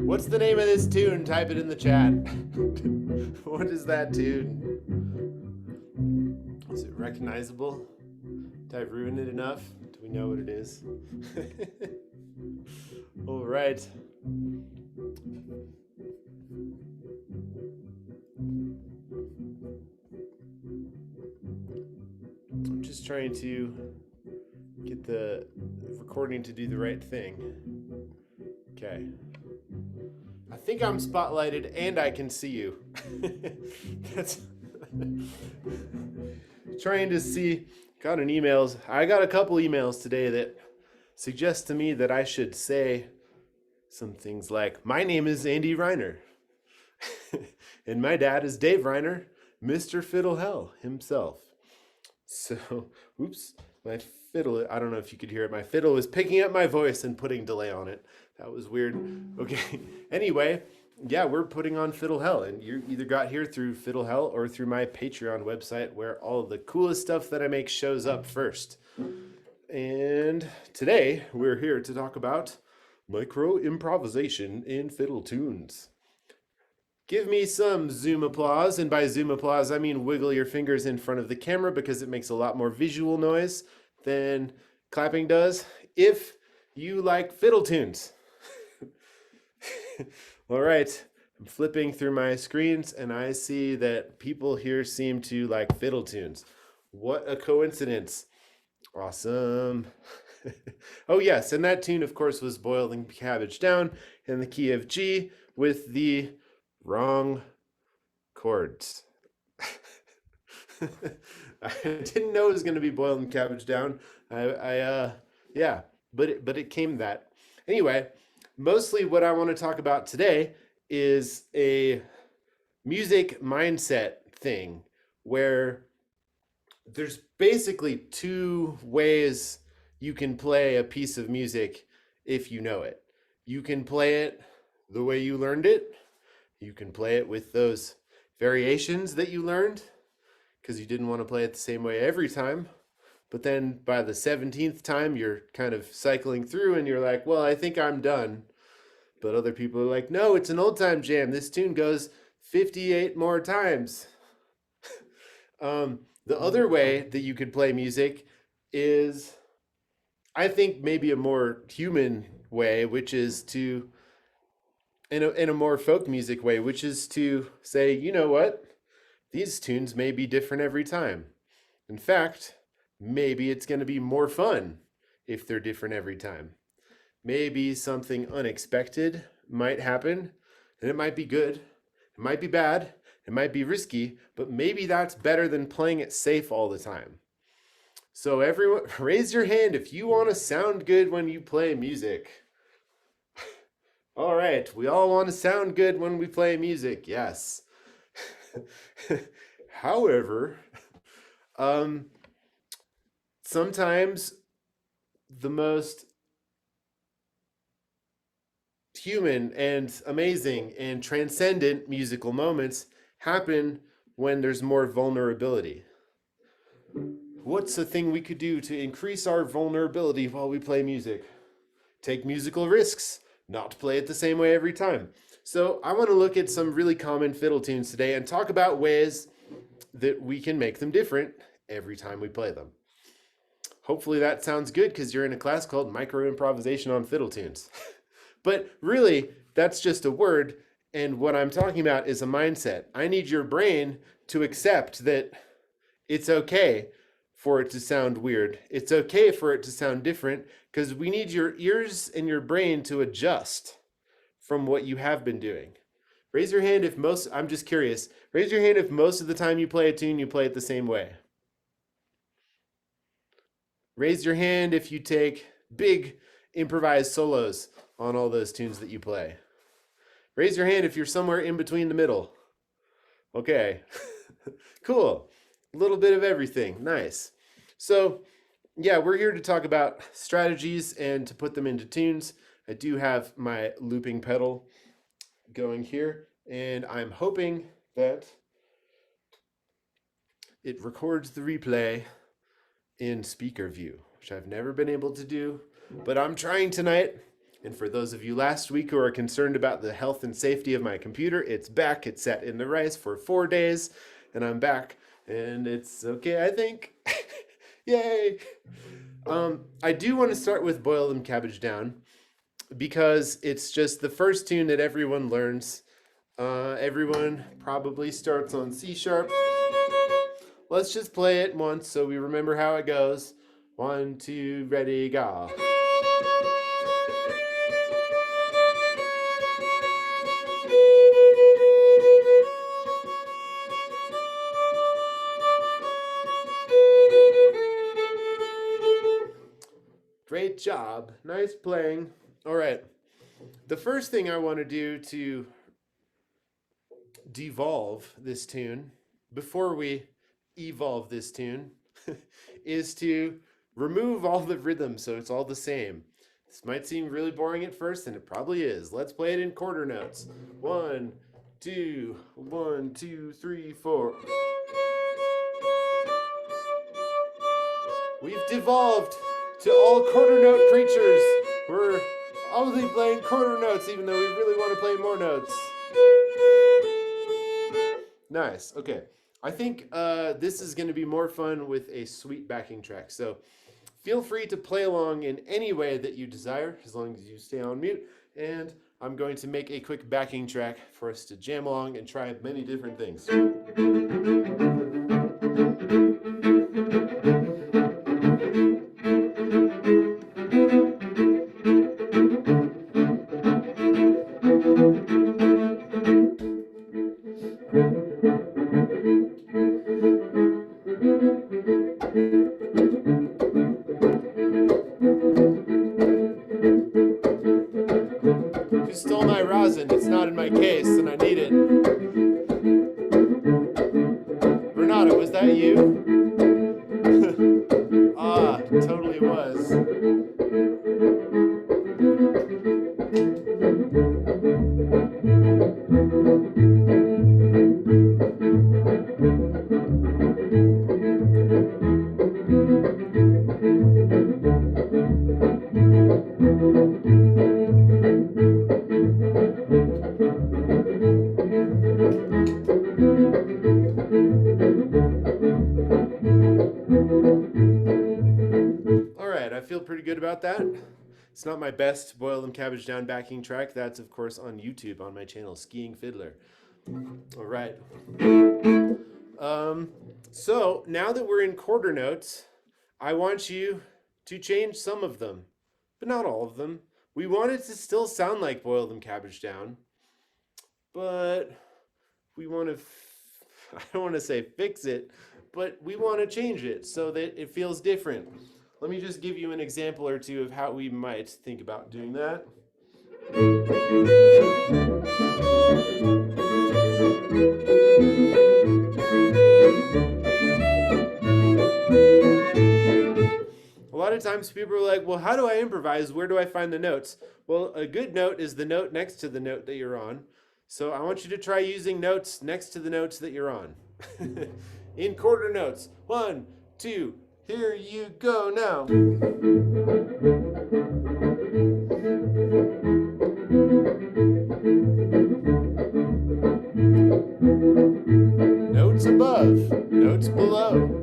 What's the name of this tune? Type it in the chat. What is that tune? Is it recognizable? Did I ruin it enough? Do we know what it is? All right. I'm just trying to get the recording to do the right thing. Okay. I think I'm spotlighted and I can see you. That's trying to see. Got an emails. I got a couple emails today that suggest to me that I should say some things like, my name is Andy Reiner. And my dad is Dave Reiner, Mr. Fiddle Hell himself. So, oops, my fiddle, I don't know if you could hear it. My fiddle was picking up my voice and putting delay on it. That was weird. Okay. Anyway, yeah, we're putting on Fiddle Hell, and you either got here through Fiddle Hell or through my Patreon website, where all the coolest stuff that I make shows up first. And today we're here to talk about micro improvisation in fiddle tunes. Give me some Zoom applause, and by Zoom applause I mean wiggle your fingers in front of the camera, because it makes a lot more visual noise than clapping does, if you like fiddle tunes. All right, I'm flipping through my screens and I see that people here seem to like fiddle tunes. What a coincidence. Awesome. Oh yes, and that tune of course was Boiling Cabbage Down in the key of G with the wrong chords. I didn't know it was going to be Boiling Cabbage Down. Yeah, but it came that. Anyway, mostly what I want to talk about today is a music mindset thing, where there's basically two ways you can play a piece of music if you know it. You can play it the way you learned it. You can play it with those variations that you learned, because you didn't want to play it the same way every time. But then by the 17th time, you're kind of cycling through and you're like, well, I think I'm done. But other people are like, no, it's an old time jam. This tune goes 58 more times. The other way that you could play music is, I think, maybe a more human way, which is to, in a more folk music way, which is to say, you know what? These tunes may be different every time. In fact, maybe it's going to be more fun if they're different every time. Maybe something unexpected might happen, and it might be good, it might be bad, it might be risky, but maybe that's better than playing it safe all the time. So everyone, raise your hand if you want to sound good when you play music. All right, we all want to sound good when we play music, yes. However, sometimes the most human and amazing and transcendent musical moments happen when there's more vulnerability. What's a thing we could do to increase our vulnerability while we play music? Take musical risks, not play it the same way every time. So I want to look at some really common fiddle tunes today and talk about ways that we can make them different every time we play them. Hopefully that sounds good, because you're in a class called Micro Improvisation on Fiddle Tunes. But really, that's just a word, and what I'm talking about is a mindset. I need your brain to accept that it's okay for it to sound weird. It's okay for it to sound different, because we need your ears and your brain to adjust from what you have been doing. Raise your hand if most, I'm just curious, raise your hand if most of the time you play a tune, you play it the same way. Raise your hand if you take big improvised solos on all those tunes that you play. Raise your hand if you're somewhere in between the middle. Okay, cool. A little bit of everything, nice. So yeah, we're here to talk about strategies and to put them into tunes. I do have my looping pedal going here, and I'm hoping that it records the replay in speaker view, which I've never been able to do, but I'm trying tonight. And for those of you last week who are concerned about the health and safety of my computer, it's back. It sat in the rice for 4 days, and I'm back, and it's okay, I think. Yay! I do want to start with Boil Them Cabbage Down because it's just the first tune that everyone learns. Everyone probably starts on C sharp. Let's just play it once so we remember how it goes. 1, 2, ready, go. Great job. Nice playing. All right. The first thing I want to do to devolve this tune, before we evolve this tune, is to remove all the rhythm so it's all the same. This might seem really boring at first, and it probably is. Let's play it in quarter notes. 1, 2, 1, 2, 3, 4. We've devolved to all quarter note creatures. We're only playing quarter notes, even though we really want to play more notes. Nice. Okay. I think this is going to be more fun with a sweet backing track. So feel free to play along in any way that you desire, as long as you stay on mute. And I'm going to make a quick backing track for us to jam along and try many different things. You stole my rosin. It's not in my case, and I need it. Renata, was that you? Ah, totally was. I feel pretty good about that. It's not my best Boil Them Cabbage Down backing track. That's, of course, on YouTube on my channel, Skiing Fiddler. All right. So now that we're in quarter notes, I want you to change some of them, but not all of them. We want it to still sound like Boil Them Cabbage Down, but we want to, I don't want to say fix it, but we want to change it so that it feels different. Let me just give you an example or two of how we might think about doing that. A lot of times people are like, well, how do I improvise? Where do I find the notes? Well, a good note is the note next to the note that you're on. So I want you to try using notes next to the notes that you're on. In quarter notes. 1, 2, here you go now. Notes above, notes below.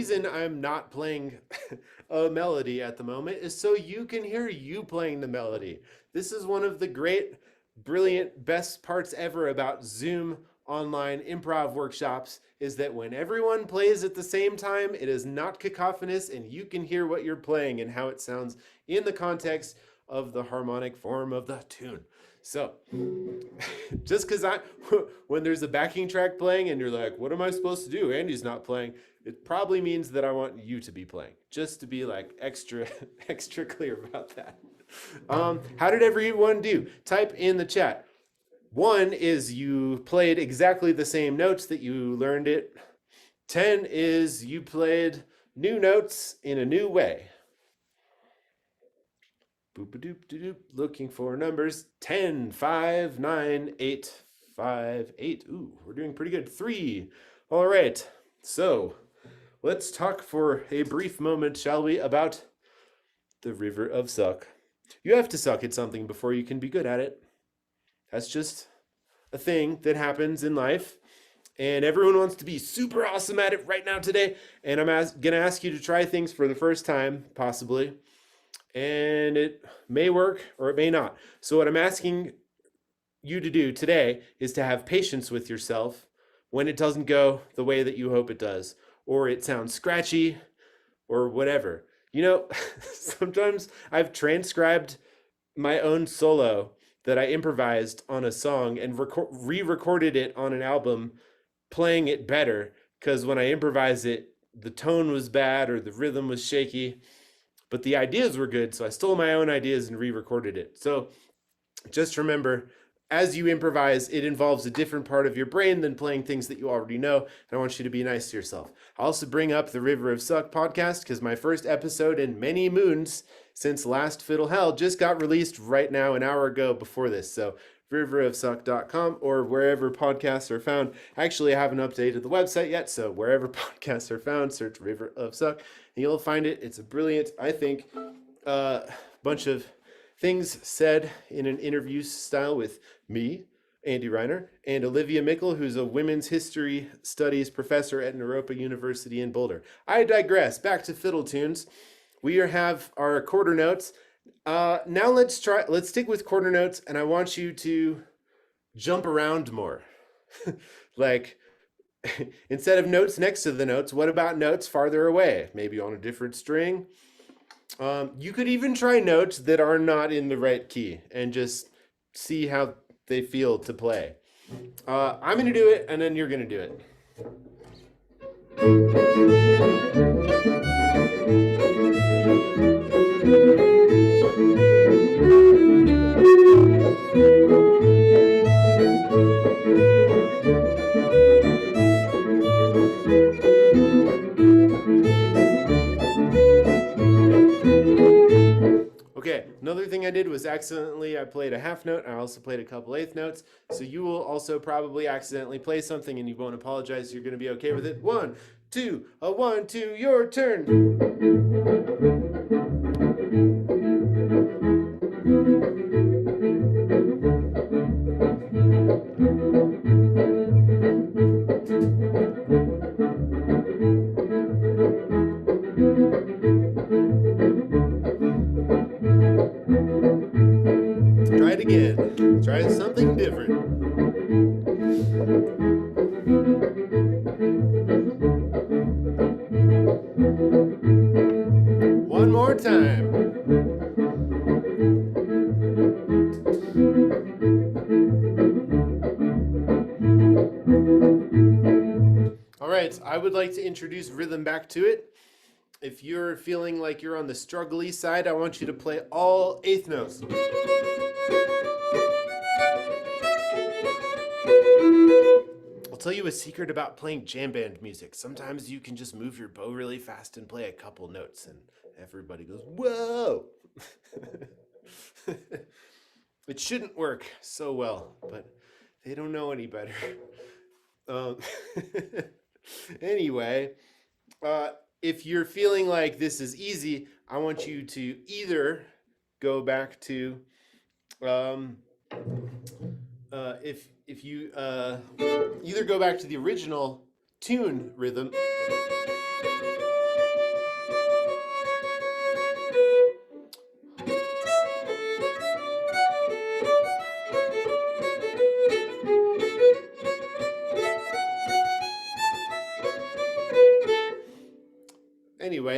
reason I'm not playing a melody at the moment is so you can hear you playing the melody. This is one of the great, brilliant, best parts ever about Zoom online improv workshops is that when everyone plays at the same time, it is not cacophonous and you can hear what you're playing and how it sounds in the context of the harmonic form of the tune. So, just because when there's a backing track playing and you're like, what am I supposed to do? Andy's not playing. It probably means that I want you to be playing, just to be like extra clear about that. How did everyone do? Type in the chat. 1 is you played exactly the same notes that you learned it. 10 is you played new notes in a new way. Boop-a-doop-a-doop. Looking for numbers. 10, 5, 9, 8, 5, 8. Ooh, we're doing pretty good. 3. All right. So let's talk for a brief moment, shall we, about the River of Suck. You have to suck at something before you can be good at it. That's just a thing that happens in life. And everyone wants to be super awesome at it right now today. And I'm going to ask you to try things for the first time, possibly. And it may work or it may not. So what I'm asking you to do today is to have patience with yourself when it doesn't go the way that you hope it does, or it sounds scratchy, or whatever. You know, sometimes I've transcribed my own solo that I improvised on a song and re-recorded it on an album, playing it better, because when I improvised it, the tone was bad or the rhythm was shaky. But the ideas were good, so I stole my own ideas and re-recorded it. So just remember, as you improvise, it involves a different part of your brain than playing things that you already know, and I want you to be nice to yourself. I also bring up the River of Suck podcast because my first episode in many moons since last Fiddle Hell just got released right now, an hour ago before this. So riverofsuck.com or wherever podcasts are found. Actually, I haven't updated the website yet, so wherever podcasts are found, search River of Suck, and you'll find it. It's a brilliant, I think, bunch of things said in an interview style with me, Andy Reiner, and Olivia Mickle, who's a women's history studies professor at Naropa University in Boulder. I digress. Back to fiddle tunes. We have our quarter notes. Now let's stick with quarter notes, and I want you to jump around more. Like, instead of notes next to the notes, what about notes farther away? Maybe on a different string. You could even try notes that are not in the right key and just see how they feel to play. I'm going to do it, and then you're going to do it. Okay, another thing I did was I played a half note. I also played a couple eighth notes. So you will also probably accidentally play something and you won't apologize. You're going to be okay with it. 1, 2, 1, 2, your turn. Try it again. Try something different. One more time. All right, I would like to introduce rhythm back to it. If you're feeling like you're on the struggly side, I want you to play all eighth notes. I'll tell you a secret about playing jam band music. Sometimes you can just move your bow really fast and play a couple notes and everybody goes, whoa! It shouldn't work so well, but they don't know any better. Anyway, if you're feeling like this is easy, I want you to either go back to if you either go back to the original tune rhythm,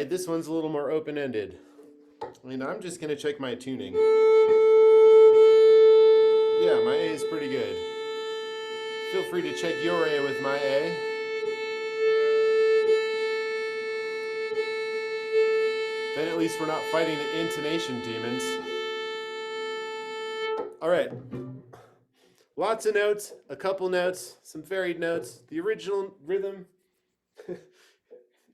this one's a little more open-ended. And I'm just going to check my tuning. Yeah, my A is pretty good. Feel free to check your A with my A. Then at least we're not fighting the intonation demons. All right. Lots of notes, a couple notes, some varied notes, the original rhythm,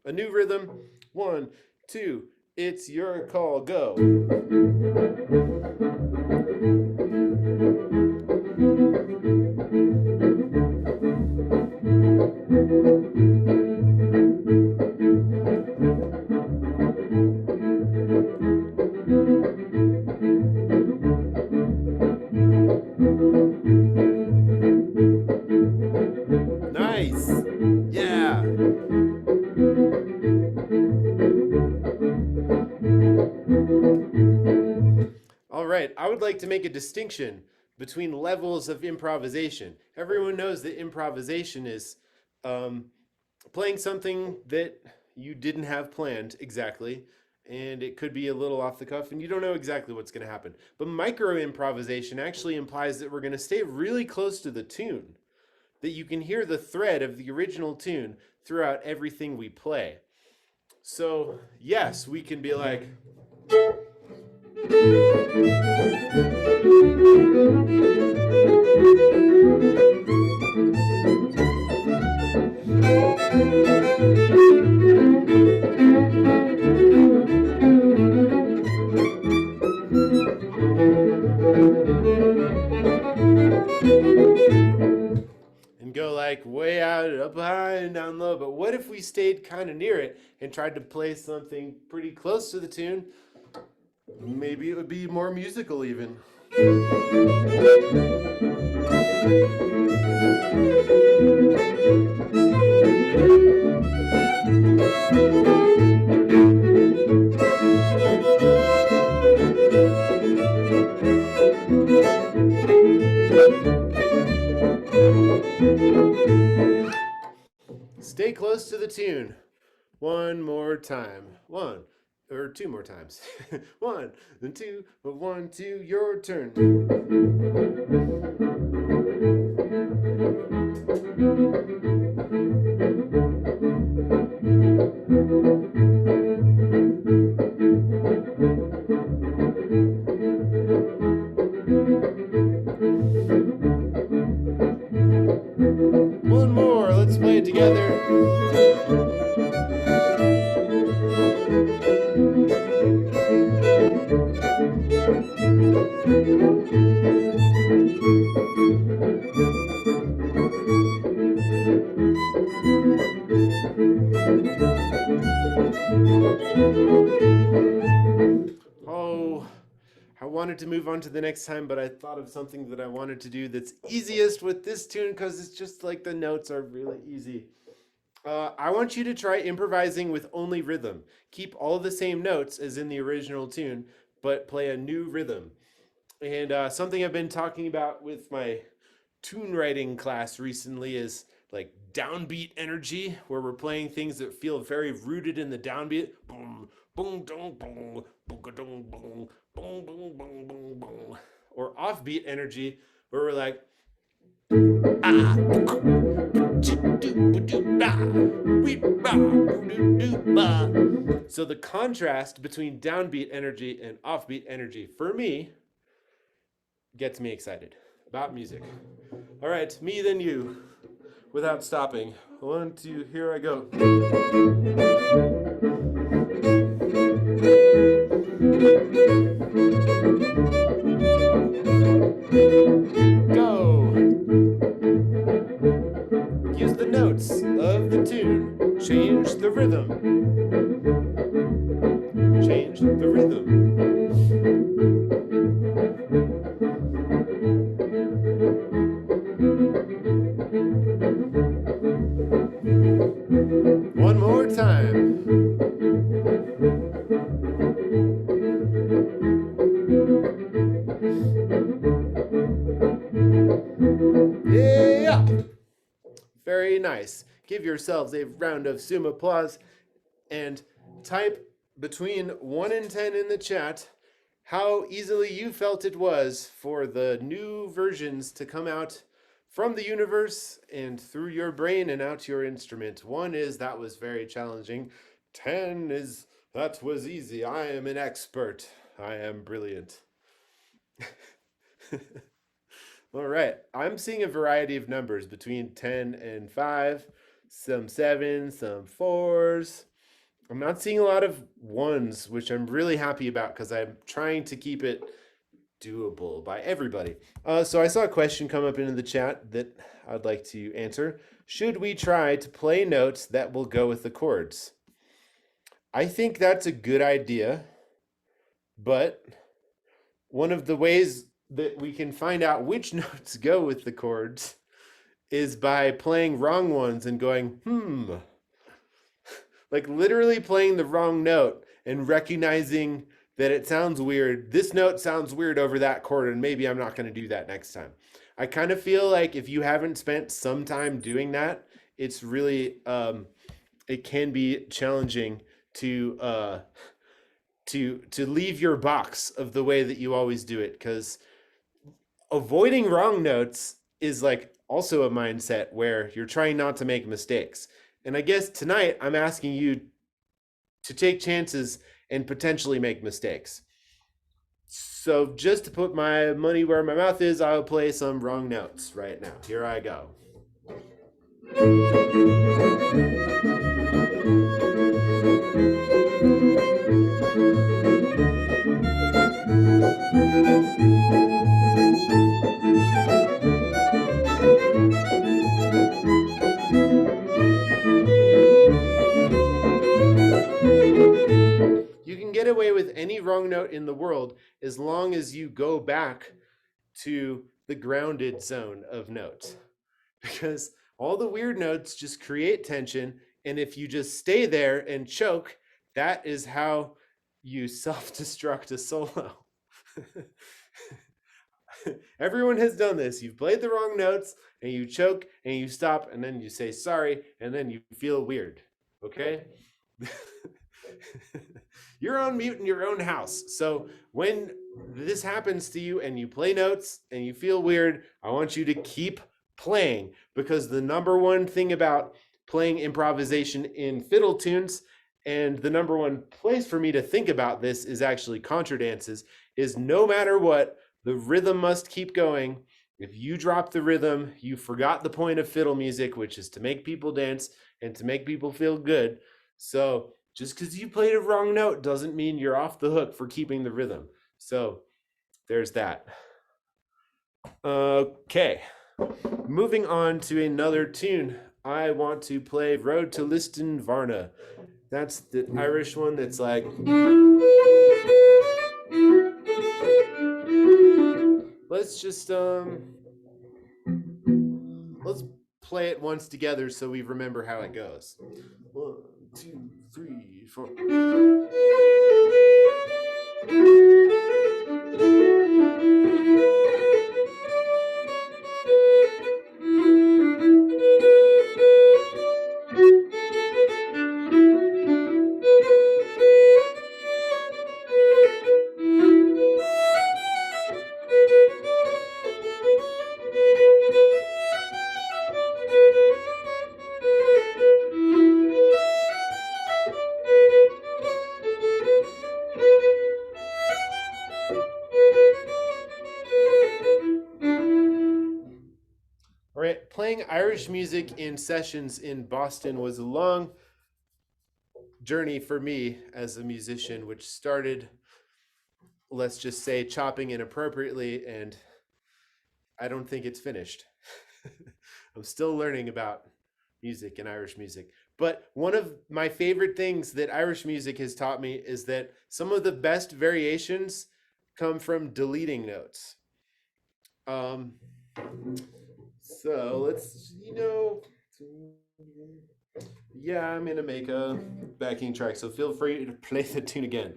a new rhythm. 1, 2, it's your call, go. Nice. Yeah. All right, I would like to make a distinction between levels of improvisation. Everyone knows that improvisation is playing something that you didn't have planned exactly, and it could be a little off the cuff, and you don't know exactly what's going to happen. But micro improvisation actually implies that we're going to stay really close to the tune, that you can hear the thread of the original tune throughout everything we play. So, yes, we can be like... and go like way out, up high and down low. But what if we stayed kind of near it and tried to play something pretty close to the tune? Maybe it would be more musical even. Stay close to the tune. One more time. One. Or two more times. 1 and 2, 1, 2, your turn. One more, let's play it together. Oh, I wanted to move on to the next time, but I thought of something that I wanted to do that's easiest with this tune because it's just like the notes are really easy. I want you to try improvising with only rhythm. Keep all the same notes as in the original tune, but play a new rhythm. And something I've been talking about with my tune writing class recently is like downbeat energy, where we're playing things that feel very rooted in the downbeat. Boom, boom, boom, boom, boom, boom, boom, boom, boom, boom, boom, boom. Or offbeat energy, where we're like, so the contrast between downbeat energy and offbeat energy, for me, gets me excited about music. All right, me then you, without stopping. 1, 2, here I go. Go! Use the notes of the tune. Change the rhythm. Change the rhythm. One more time. Yeah! Very nice. Give yourselves a round of Zoom applause. And type between 1 and 10 in the chat how easily you felt it was for the new versions to come out from the universe and through your brain and out your instrument. 1 is that was very challenging. 10 is that was easy. I am an expert. I am brilliant. All right. I'm seeing a variety of numbers between 10 and 5, some 7, some 4s. I'm not seeing a lot of 1s, which I'm really happy about because I'm trying to keep it doable by everybody. So I saw a question come up into the chat that I'd like to answer. Should we try to play notes that will go with the chords? I think that's a good idea, but one of the ways that we can find out which notes go with the chords is by playing wrong ones and going, like literally playing the wrong note and recognizing that it sounds weird. This note sounds weird over that chord, and maybe I'm not going to do that next time. I kind of feel like if you haven't spent some time doing that, it's really, it can be challenging to leave your box of the way that you always do it, because avoiding wrong notes is like also a mindset where you're trying not to make mistakes. And I guess tonight I'm asking you to take chances and potentially make mistakes. So just to put my money where my mouth is, I'll play some wrong notes right now. Here I go. You can get away with any wrong note in the world as long as you go back to the grounded zone of notes, because all the weird notes just create tension. And if you just stay there and choke, that is how you self-destruct a solo. Everyone has done this. You've played the wrong notes and you choke and you stop and then you say sorry and then you feel weird. Okay? You're on mute in your own house. So when this happens to you and you play notes and you feel weird, I want you to keep playing, because the number one thing about playing improvisation in fiddle tunes, and the number one place for me to think about this is actually contra dances, is no matter what, the rhythm must keep going. If you drop the rhythm, you forgot the point of fiddle music, which is to make people dance and to make people feel good. So just because you played a wrong note doesn't mean you're off the hook for keeping the rhythm. So there's that. Okay, moving on to another tune. I want to play Road to Liston Varna. That's the Irish one that's like... Let's just, let's play it once together so we remember how it goes. 1, 2, 3, 4. Playing Irish music in sessions in Boston was a long journey for me as a musician, which started, let's just say, chopping inappropriately, and I don't think it's finished. I'm still learning about music and Irish music. But one of my favorite things that Irish music has taught me is that some of the best variations come from deleting notes. So let's, yeah, I'm going to make a backing track, so feel free to play the tune again.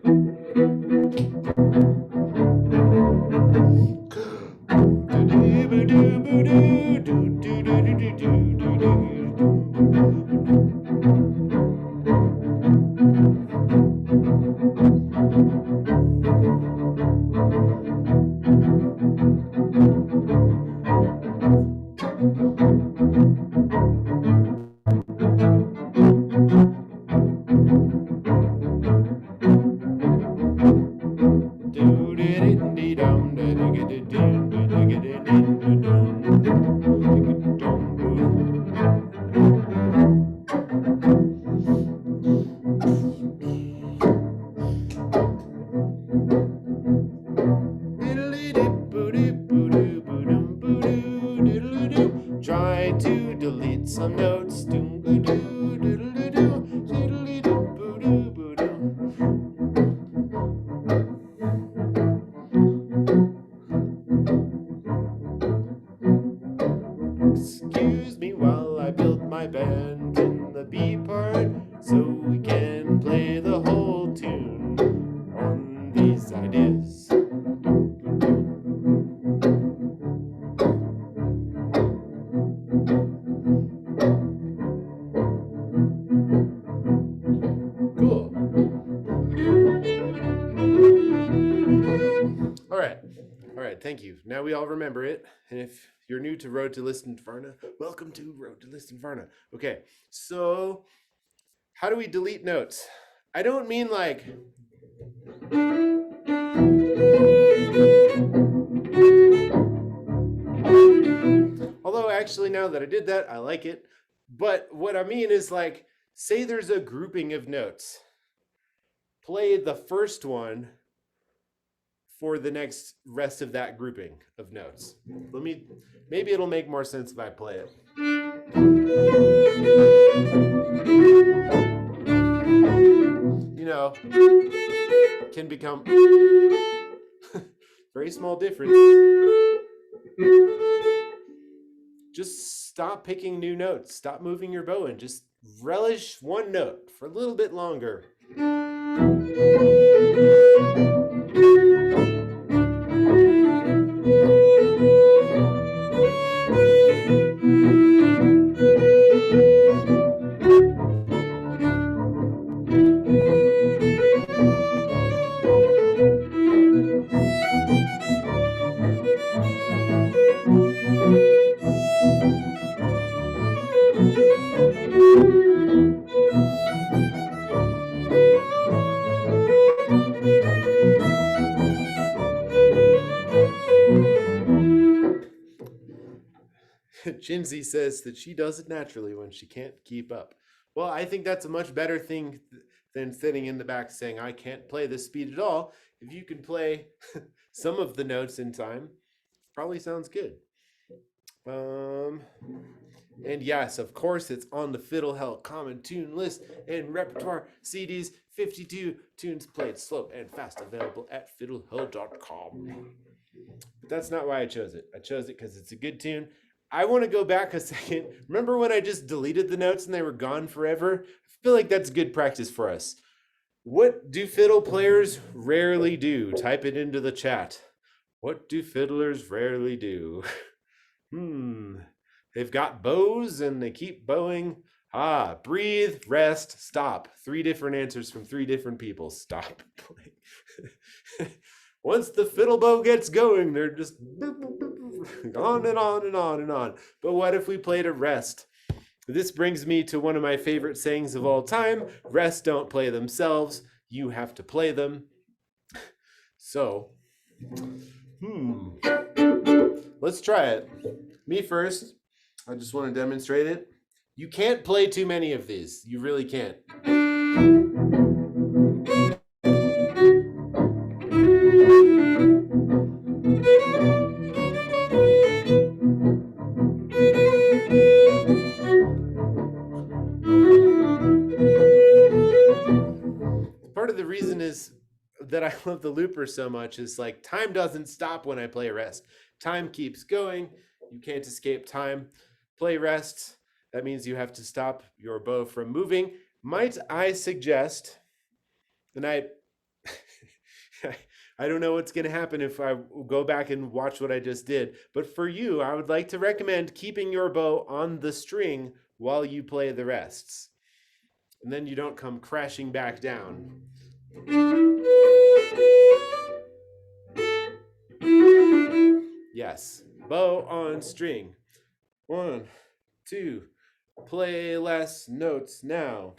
Try to delete some notes. Excuse me while I build my band in the B part so we can play the whole tune on these ideas. Cool. All right. All right. Thank you. Now we all remember it. And if you're new to Road to Listen Varna, welcome to Road to Listen Varna. Okay. So, how do we delete notes? I don't mean like. Although, actually, now that I did that, I like it. But what I mean is like, say there's a grouping of notes. Play the first one for the next rest of that grouping of notes. Maybe it'll make more sense if I play it. You know, can become very small difference. Just stop picking new notes. Stop moving your bow and just relish one note for a little bit longer. Jinsey says that she does it naturally when she can't keep up. Well, I think that's a much better thing than sitting in the back saying, I can't play this speed at all. If you can play some of the notes in time, probably sounds good. And yes, of course, it's on the Fiddle Hell Common Tune List and Repertoire CDs. 52 tunes played slow and fast, available at fiddlehell.com. But that's not why I chose it. I chose it because it's a good tune. I want to go back a second. Remember when I just deleted the notes and they were gone forever? I feel like that's good practice for us. What do fiddle players rarely do? Type it into the chat. What do fiddlers rarely do? They've got bows and they keep bowing. Breathe, rest, stop. 3 different answers from 3 different people. Stop playing. Once the fiddle bow gets going, they're just on and on and on and on. But what if we played a rest? This brings me to one of my favorite sayings of all time. Rests don't play themselves. You have to play them. So, let's try it. Me first. I just want to demonstrate it. You can't play too many of these. You really can't. Part of the reason is that I love the looper so much is like time doesn't stop when I play a rest. Time keeps going. You can't escape time. Play rest. That means you have to stop your bow from moving. Might I suggest, and I don't know what's going to happen if I go back and watch what I just did, but for you, I would like to recommend keeping your bow on the string while you play the rests. And then you don't come crashing back down. Yes, bow on string. 1, 2, play less notes now.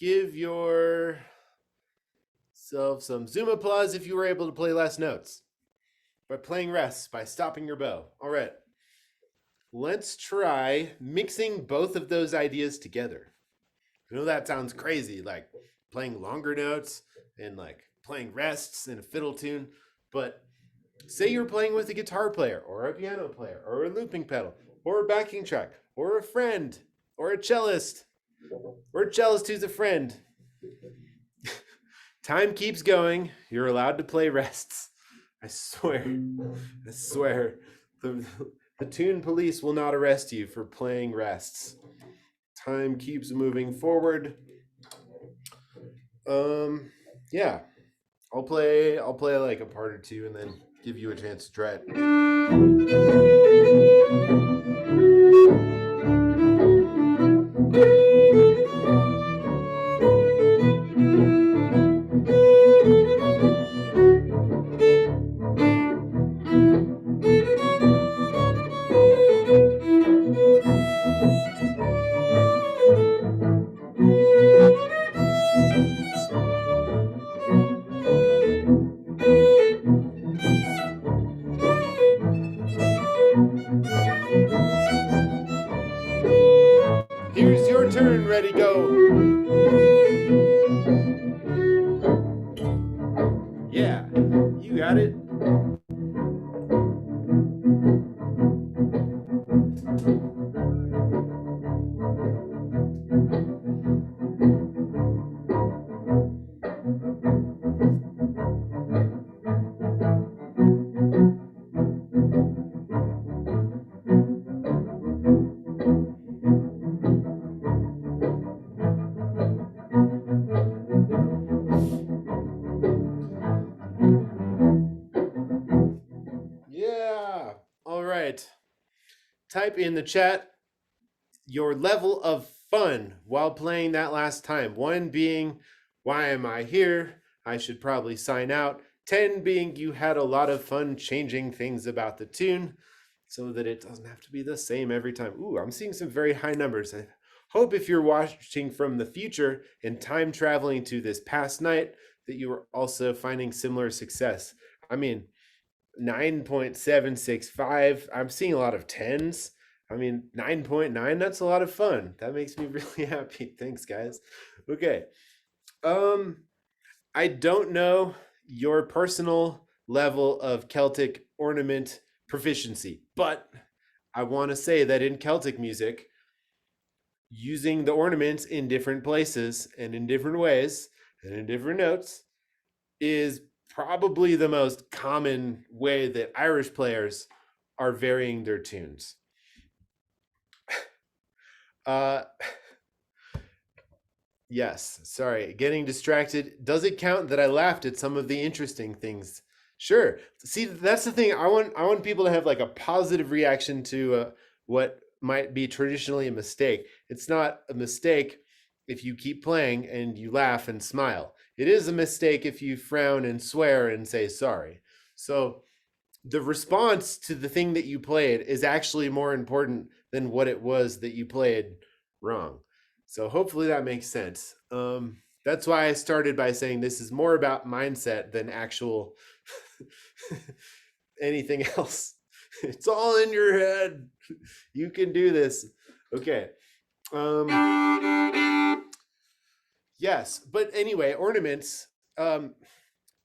give yourself some Zoom applause if you were able to play last notes by playing rests, by stopping your bow. All right. Let's try mixing both of those ideas together. I know that sounds crazy, like playing longer notes and like playing rests in a fiddle tune, but say you're playing with a guitar player or a piano player or a looping pedal or a backing track or a friend or a cellist who's a friend. Time keeps going. You're allowed to play rests. I swear. The tune police will not arrest you for playing rests. Time keeps moving forward. Yeah. I'll play like a part or two and then give you a chance to try it. Here's your turn, ready, go. Yeah, you got it. Yeah. All right. Type in the chat your level of fun while playing that last time. 1 being, why am I here? I should probably sign out. 10 being, you had a lot of fun changing things about the tune so that it doesn't have to be the same every time. Ooh, I'm seeing some very high numbers. I hope if you're watching from the future and time traveling to this past night that you are also finding similar success. I mean, 9.765. I'm seeing a lot of 10s. I mean, 9.9, that's a lot of fun. That makes me really happy. Thanks, guys. Okay. I don't know your personal level of Celtic ornament proficiency, but I want to say that in Celtic music, using the ornaments in different places and in different ways and in different notes is probably the most common way that Irish players are varying their tunes. Yes, sorry, getting distracted. Does it count that I laughed at some of the interesting things? Sure. See, that's the thing. I want people to have like a positive reaction to what might be traditionally a mistake. It's not a mistake if you keep playing and you laugh and smile. It is a mistake if you frown and swear and say sorry. So the response to the thing that you played is actually more important than what it was that you played wrong. So hopefully that makes sense. That's why I started by saying this is more about mindset than actual anything else. It's all in your head. You can do this. Okay. Yes, but anyway, ornaments.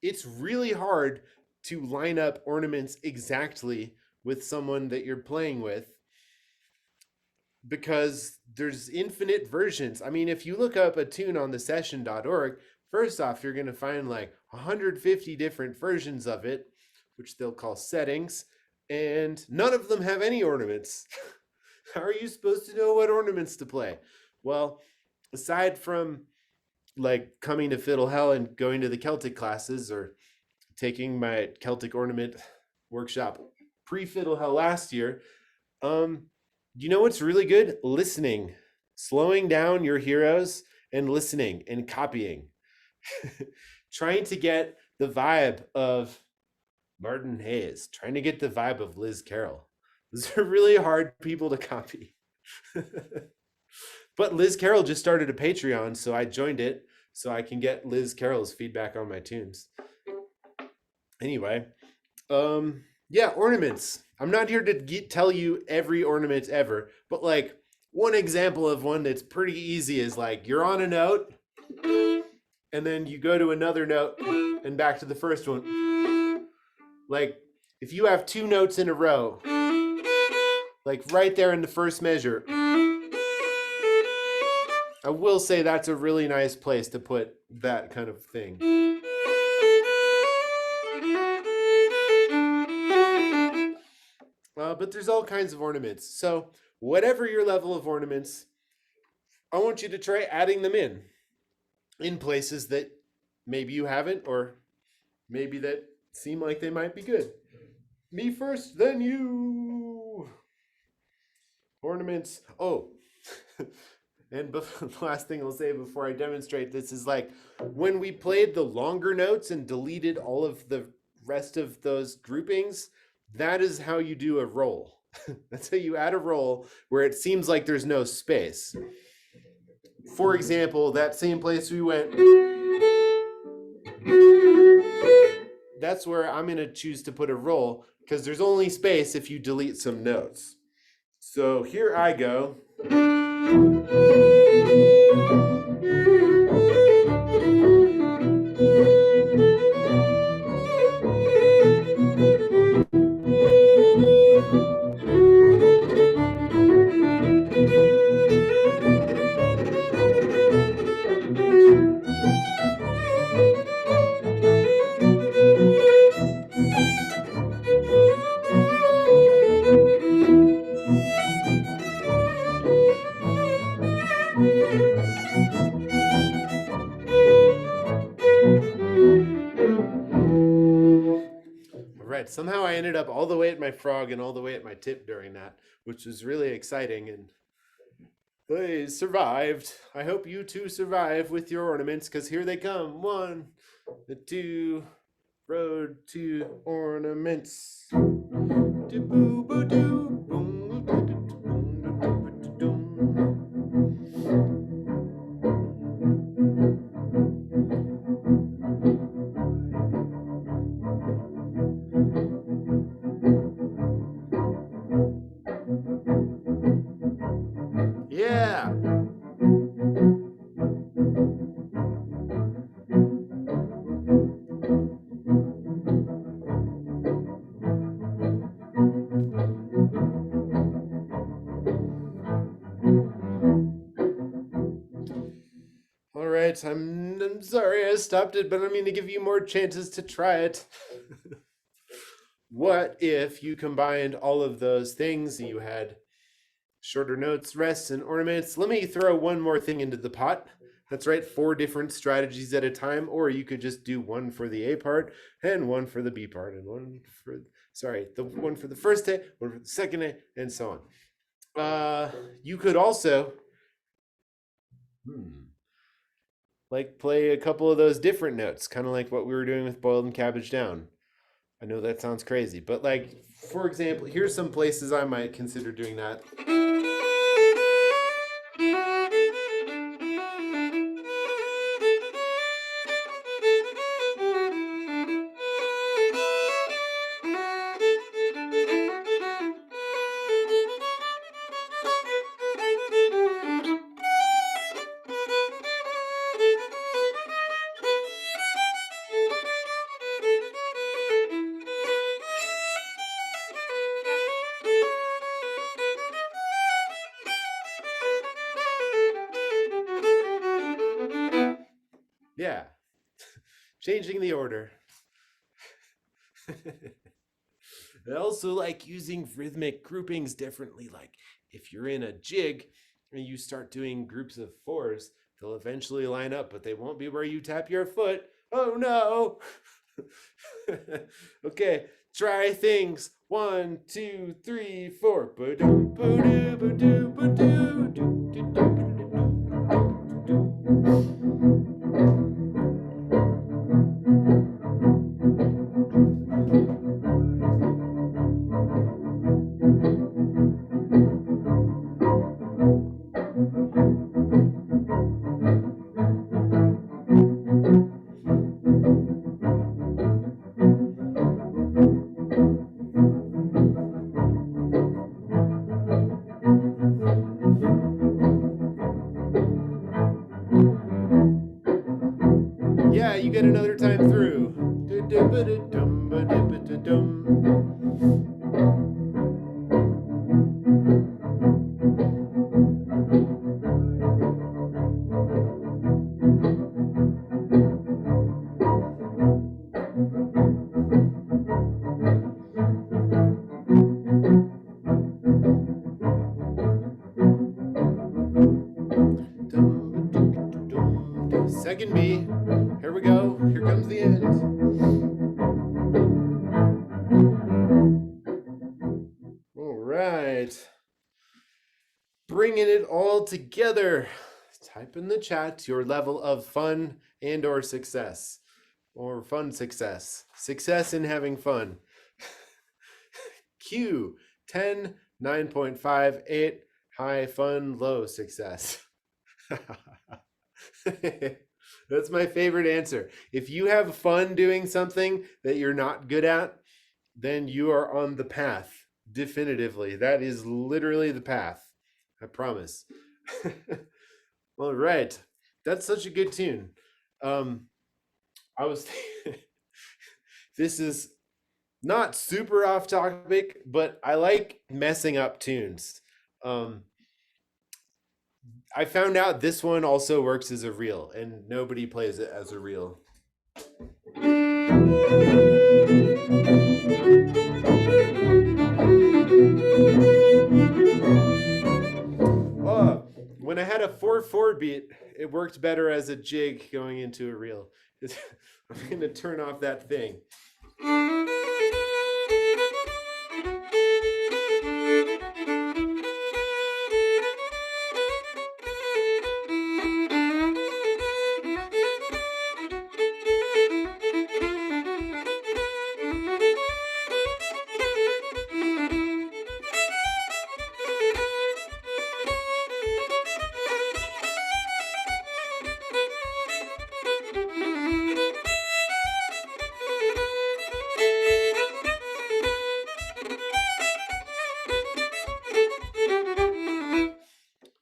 It's really hard to line up ornaments exactly with someone that you're playing with because there's infinite versions. I mean, if you look up a tune on thesession.org, first off, you're going to find like 150 different versions of it, which they'll call settings, and none of them have any ornaments. How are you supposed to know what ornaments to play? Well, aside from like coming to Fiddle Hell and going to the Celtic classes or taking my Celtic ornament workshop pre-Fiddle Hell last year, you know what's really good? Listening, slowing down your heroes and listening and copying, trying to get the vibe of Martin Hayes, trying to get the vibe of Liz Carroll. Those are really hard people to copy. But Liz Carroll just started a Patreon, so I joined it so I can get Liz Carroll's feedback on my tunes. Anyway, yeah, ornaments. I'm not here to tell you every ornament ever, but like one example of one that's pretty easy is like you're on a note and then you go to another note and back to the first one. Like if you have two notes in a row, like right there in the first measure, I will say that's a really nice place to put that kind of thing. But there's all kinds of ornaments. So whatever your level of ornaments, I want you to try adding them in places that maybe you haven't, or maybe that seem like they might be good. Me first, then you. Ornaments. Oh, and the last thing I'll say before I demonstrate this is like when we played the longer notes and deleted all of the rest of those groupings, that is how you do a roll. That's how you add a roll where it seems like there's no space. For example, that same place we went, that's where I'm going to choose to put a roll because there's only space if you delete some notes. So here I go. Right. Somehow I ended up all the way at my frog and all the way at my tip during that, which was really exciting, and they survived. I hope you too survive with your ornaments, because here they come. 1, 2, road to ornaments. Yeah. All right, I'm sorry I stopped it, but I'm going to give you more chances to try it. What if you combined all of those things? You had shorter notes, rests, and ornaments. Let me throw one more thing into the pot. That's right, 4 different strategies at a time, or you could just do one for the A part and one for the B part, and one for, the one for the first A, one for the second A, and so on. You could also like play a couple of those different notes, kind of like what we were doing with Boiled and Cabbage Down. I know that sounds crazy, but like, for example, here's some places I might consider doing that. Yeah, changing the order. I also like using rhythmic groupings differently. Like if you're in a jig and you start doing groups of 4s, they'll eventually line up, but they won't be where you tap your foot. Oh no. Okay, try things. 1, 2, 3, 4. second B. Here we go. Here comes the end. All right. Bringing it all together. Type in the chat your level of fun and or success. Or fun success. Success in having fun. Q, 10, 9.58, high fun, low success. That's my favorite answer. If you have fun doing something that you're not good at, then you are on the path. Definitively. That is literally the path. I promise. All right. That's such a good tune. I was this is not super off topic, but I like messing up tunes. I found out this one also works as a reel, and nobody plays it as a reel. When I had a 4/4 beat, it worked better as a jig going into a reel. I'm going to turn off that thing.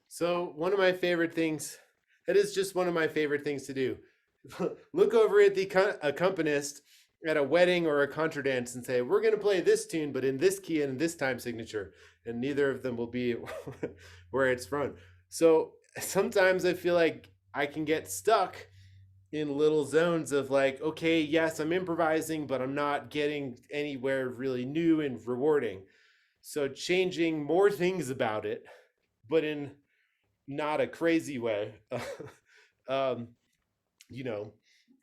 So one of my favorite things, that is just one of my favorite things to do. Look over at the accompanist at a wedding or a contra dance and say, we're going to play this tune, but in this key and in this time signature. And neither of them will be where it's from. So sometimes I feel like I can get stuck in little zones of like, okay, yes, I'm improvising, but I'm not getting anywhere really new and rewarding. So changing more things about it, but in not a crazy way. You know,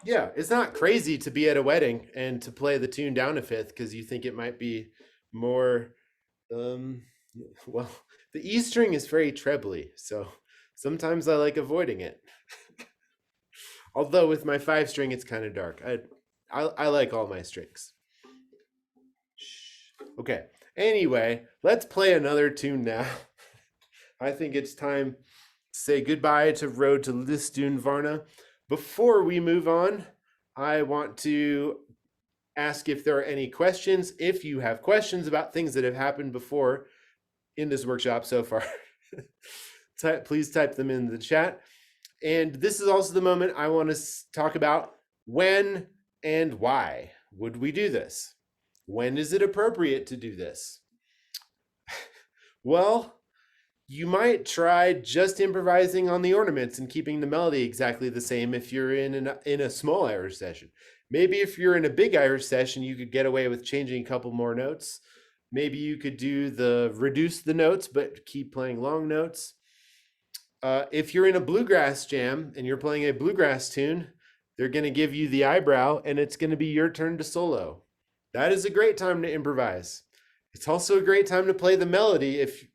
yeah, it's not crazy to be at a wedding and to play the tune down a fifth because you think it might be more. Well, the E string is very trebly, so sometimes I like avoiding it. Although with my 5 string, it's kind of dark. I like all my strings. Okay. Anyway, let's play another tune now. I think it's time to say goodbye to Road to Listun Varna. Before we move on, I want to ask if there are any questions. If you have questions about things that have happened before in this workshop so far, please type them in the chat. And this is also the moment I want to talk about when and why would we do this? When is it appropriate to do this? Well, you might try just improvising on the ornaments and keeping the melody exactly the same if you're in a small Irish session. Maybe if you're in a big Irish session, you could get away with changing a couple more notes. Maybe you could do reduce the notes, but keep playing long notes. If you're in a bluegrass jam and you're playing a bluegrass tune, they're going to give you the eyebrow and it's going to be your turn to solo. That is a great time to improvise. It's also a great time to play the melody if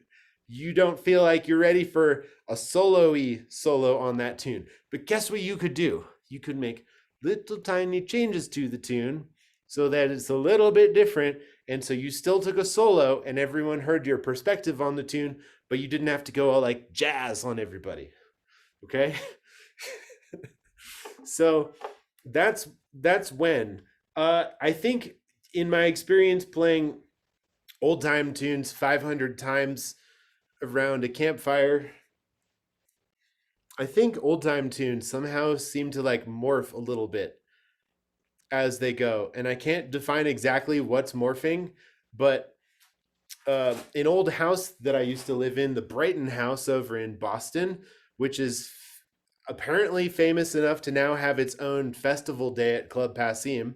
you don't feel like you're ready for a solo-y solo on that tune. But guess what you could do? You could make little tiny changes to the tune so that it's a little bit different. And so you still took a solo and everyone heard your perspective on the tune, but you didn't have to go all like jazz on everybody. Okay? So that's when. I think in my experience playing old time tunes 500 times around a campfire, I think old time tunes somehow seem to like morph a little bit as they go. And I can't define exactly what's morphing, but an old house that I used to live in, the Brighton house over in Boston, which is apparently famous enough to now have its own festival day at Club Passim.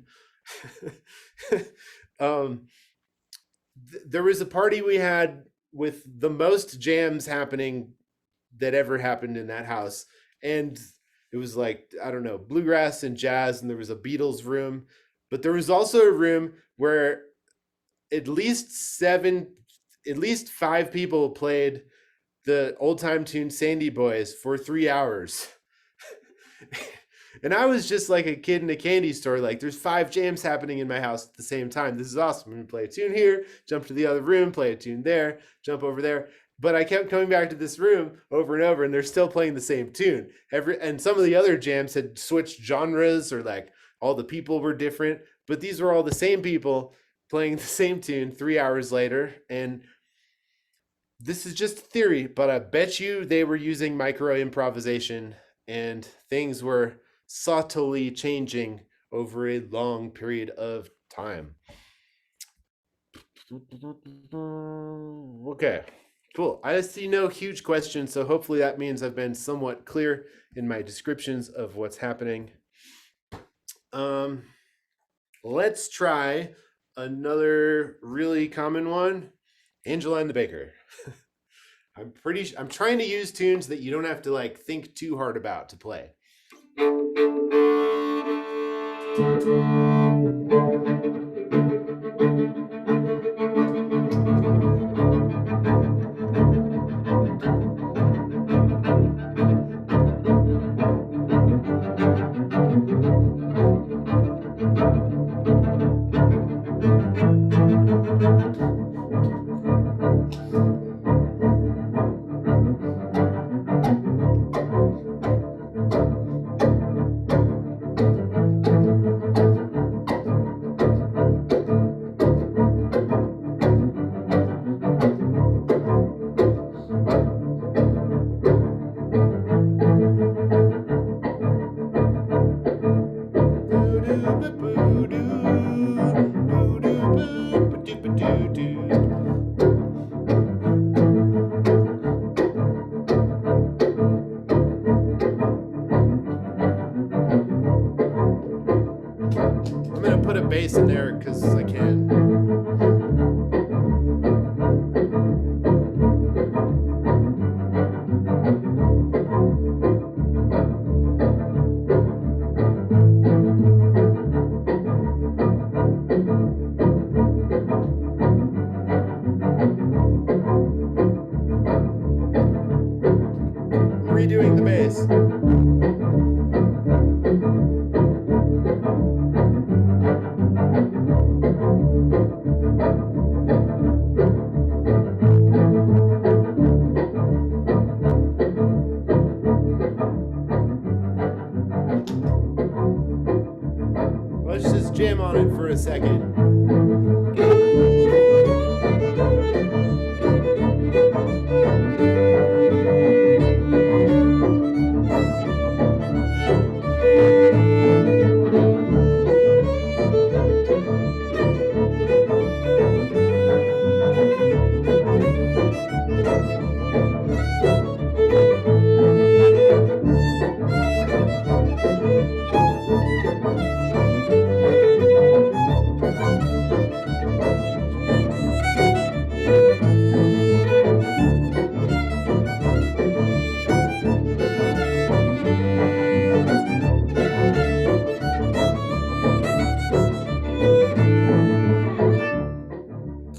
There was a party we had with the most jams happening that ever happened in that house. And It was like, I don't know, bluegrass and jazz, and there was a Beatles room. But there was also a room where at least seven, at least five people played the old time tune Sandy Boys for 3 hours. And I was just like a kid in a candy store. Like, there's 5 jams happening in my house at the same time. This is awesome. I'm gonna play a tune here, jump to the other room, play a tune there, jump over there. But I kept coming back to this room over and over, and they're still playing the same tune. And some of the other jams had switched genres, or like all the people were different. But these were all the same people playing the same tune 3 hours later. And this is just theory, but I bet you they were using micro improvisation, and things were subtly changing over a long period of time. Okay, cool. I see no huge questions, so hopefully that means I've been somewhat clear in my descriptions of what's happening. Let's try another really common one. Angeline the Baker. I'm trying to use tunes that you don't have to like think too hard about to play. I'm gonna put a bass in there because I can. I'm redoing the bass. Let's just jam on it for a second.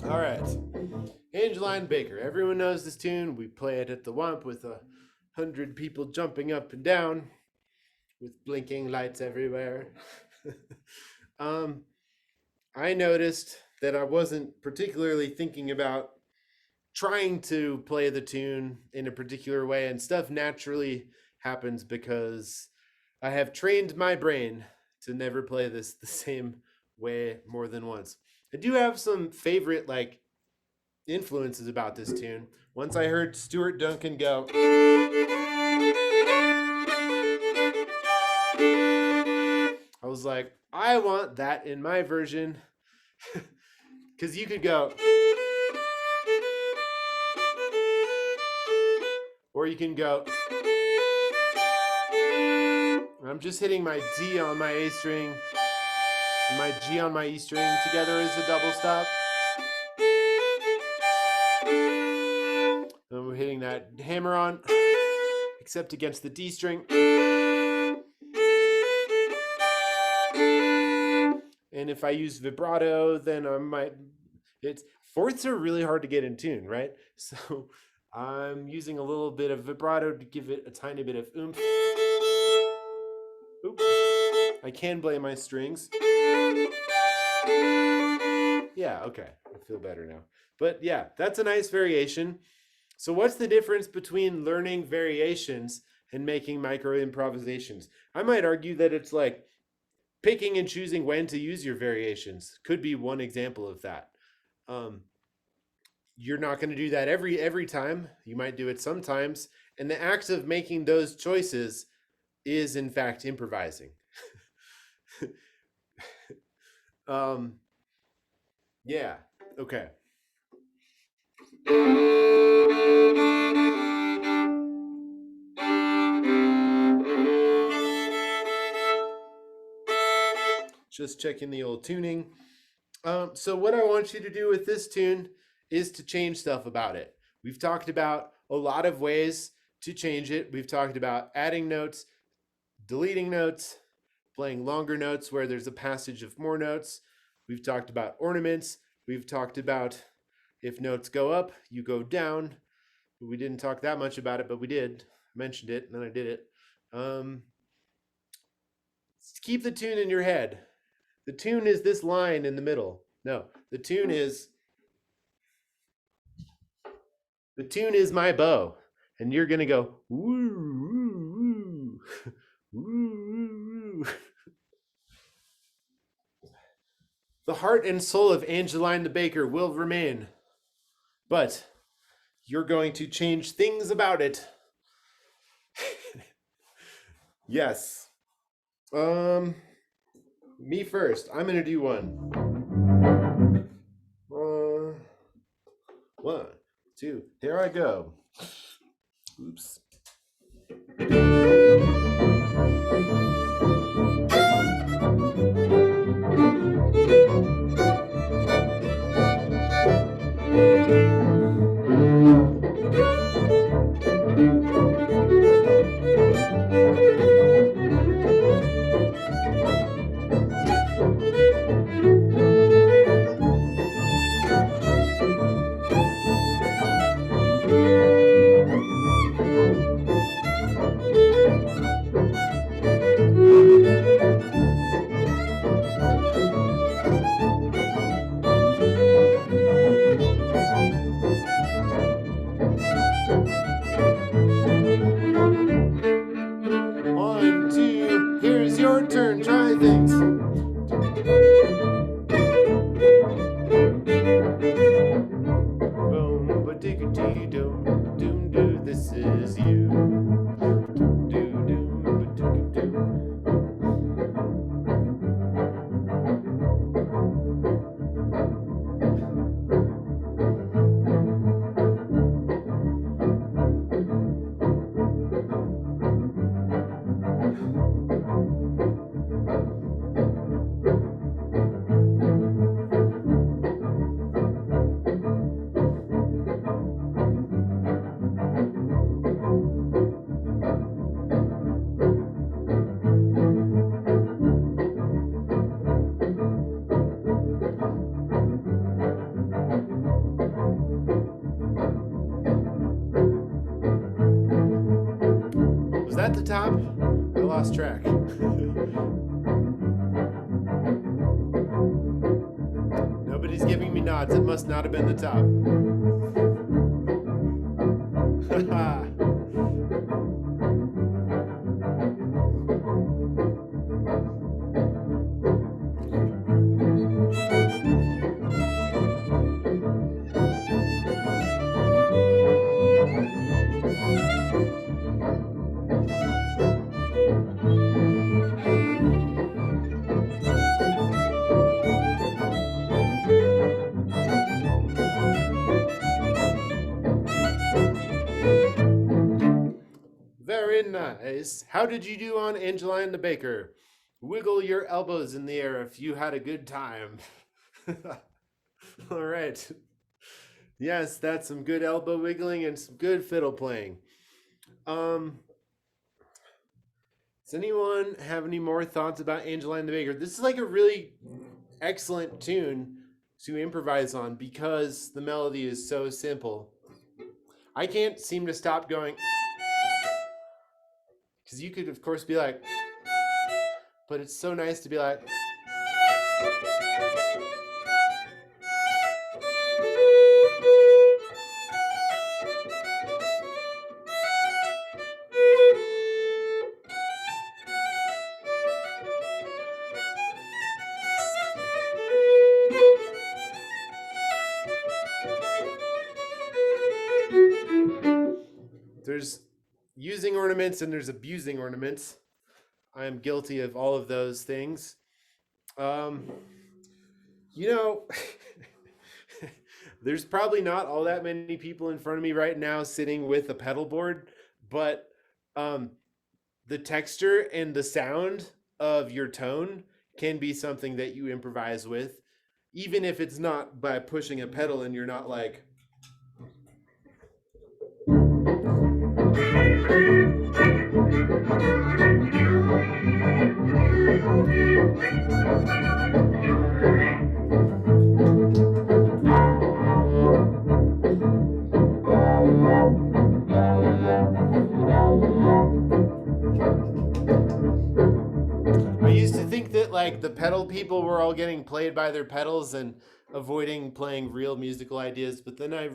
All right. Angeline Baker. Everyone knows this tune. We play it at the Wump with 100 people jumping up and down with blinking lights everywhere. I noticed that I wasn't particularly thinking about trying to play the tune in a particular way, and stuff naturally happens because I have trained my brain to never play this the same way more than once. I do have some favorite like influences about this tune. Once I heard Stuart Duncan go, I was like, I want that in my version. Because you could go, or you can go, I'm just hitting my D on my A string and my G on my E string together as a double stop. And we're hitting that hammer on, except against the D string. And if I use vibrato, then I might. It's fourths are really hard to get in tune, right? So I'm using a little bit of vibrato to give it a tiny bit of oomph. Oops. I can play my strings. Yeah, okay. I feel better now. But yeah, that's a nice variation. So what's the difference between learning variations and making micro improvisations? I might argue that it's like picking and choosing when to use your variations could be one example of that. You're not going to do that every time. You might do it sometimes, and the act of making those choices is in fact improvising. Yeah. Okay. Just checking the old tuning. So what I want you to do with this tune is to change stuff about it. We've talked about a lot of ways to change it. We've talked about adding notes, deleting notes, playing longer notes where there's a passage of more notes. We've talked about ornaments. We've talked about if notes go up, you go down. We didn't talk that much about it, but we did. I mentioned it, and then I did it. Keep the tune in your head. The tune is this line in the middle. No, the tune is my bow. And you're going to go, woo, woo, woo, woo, woo. The heart and soul of Angeline the Baker will remain, but you're going to change things about it. Yes. Me first. I'm going to do one. 1, 2. Here I go. Oops. This is you. Was that the top? I lost track. Nobody's giving me nods. It must not have been the top. Very nice. How did you do on Angeline the Baker? Wiggle your elbows in the air if you had a good time. All right. Yes, that's some good elbow wiggling and some good fiddle playing. Does anyone have any more thoughts about Angeline the Baker? This is like a really excellent tune to improvise on because the melody is so simple. I can't seem to stop going because you could, of course, be like, but it's so nice to be like, there's using ornaments and there's abusing ornaments. I am guilty of all of those things. Um, you know, there's probably not all that many people in front of me right now sitting with a pedal board, but um, the texture and the sound of your tone can be something that you improvise with, even if it's not by pushing a pedal and you're not like, I used to think that like the pedal people were all getting played by their pedals and avoiding playing real musical ideas, but then I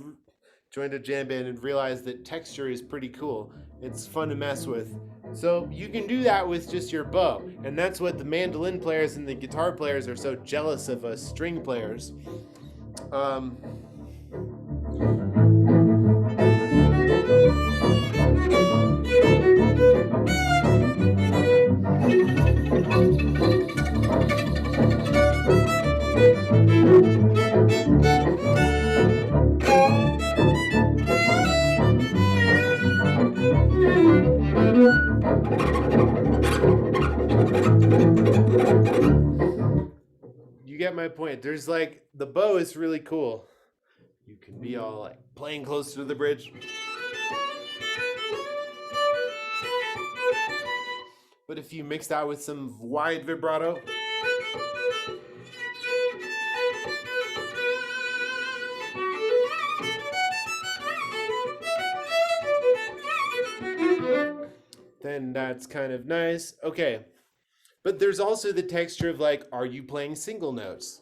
joined a jam band and realized that texture is pretty cool. It's fun to mess with. So you can do that with just your bow, and that's what the mandolin players and the guitar players are so jealous of us string players. Um, you get my point. There's like the bow is really cool. You can be all like playing close to the bridge. But if you mix that with some wide vibrato, then that's kind of nice. Okay. But there's also the texture of like, are you playing single notes?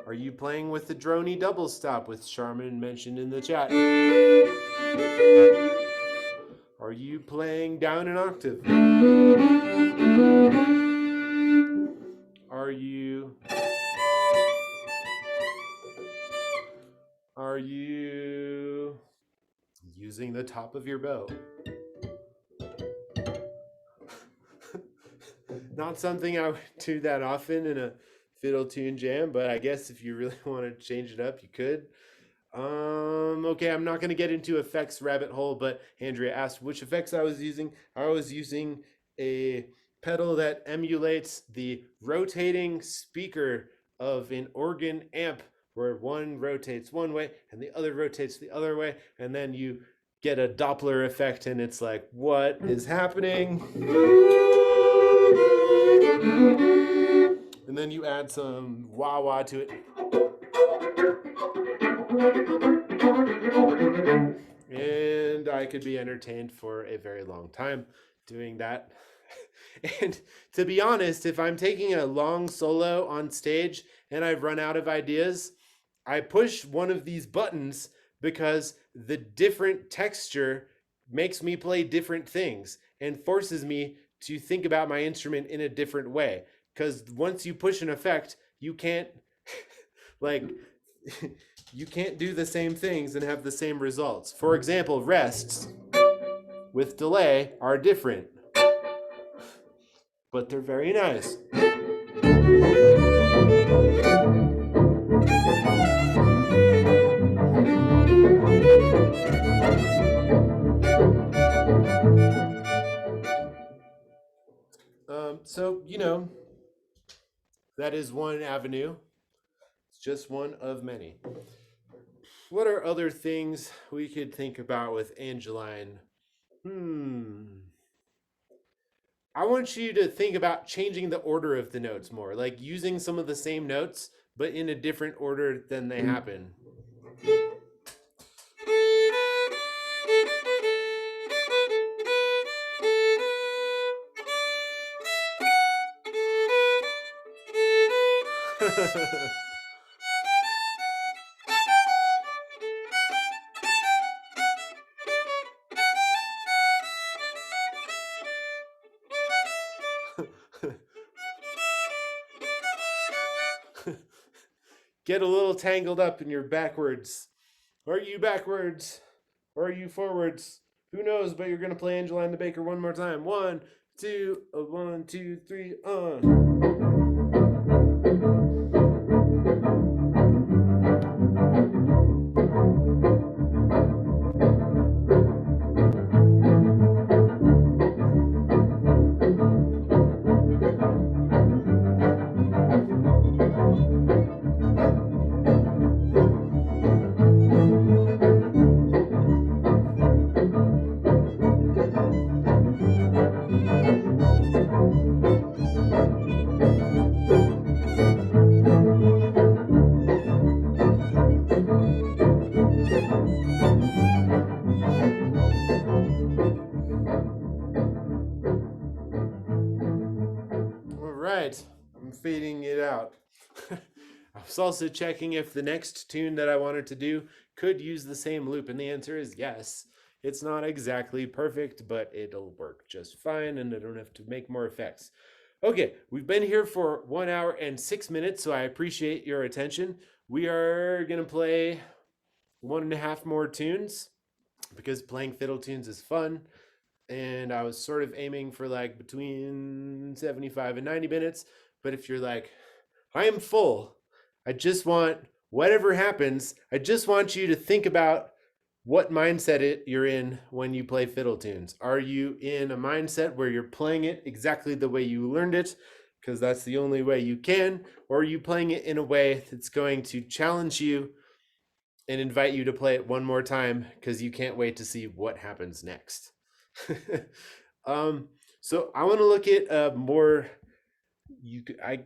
Are you playing with the droney double stop, which Charmin mentioned in the chat? Are you playing down an octave? Are you using the top of your bow? Not something I would do that often in a fiddle tune jam, but I guess if you really want to change it up, you could. Okay, I'm not going to get into effects rabbit hole, but Andrea asked which effects I was using. I was using a pedal that emulates the rotating speaker of an organ amp, where one rotates one way and the other rotates the other way, and then you get a Doppler effect, and it's like, what is happening? And then you add some wah wah to it. And I could be entertained for a very long time doing that. And to be honest, if I'm taking a long solo on stage and I've run out of ideas, I push one of these buttons because the different texture makes me play different things and forces me to think about my instrument in a different way. Because once you push an effect, you can't like you can't do the same things and have the same results. For example, rests with delay are different, but they're very nice. So, that is one avenue. It's just one of many. What are other things we could think about with Angeline? I want you to think about changing the order of the notes more, like using some of the same notes, but in a different order than they happen. Get a little tangled up in your backwards. Are you backwards? Or are you forwards? Who knows, but you're going to play Angeline the Baker one more time. 1, 2, 1, 2, 3, Right, I'm fading it out. I was also checking if the next tune that I wanted to do could use the same loop, and the answer is yes. It's not exactly perfect, but it'll work just fine, and I don't have to make more effects. Okay, we've been here for 1 hour and 6 minutes, so I appreciate your attention. We are going to play 1.5 more tunes, because playing fiddle tunes is fun. And I was sort of aiming for like between 75 and 90 minutes. But if you're like, I am full, I just want whatever happens, I just want you to think about what mindset you're in when you play fiddle tunes. Are you in a mindset where you're playing it exactly the way you learned it, because that's the only way you can? Or are you playing it in a way that's going to challenge you and invite you to play it one more time because you can't wait to see what happens next? So I want to look at more, I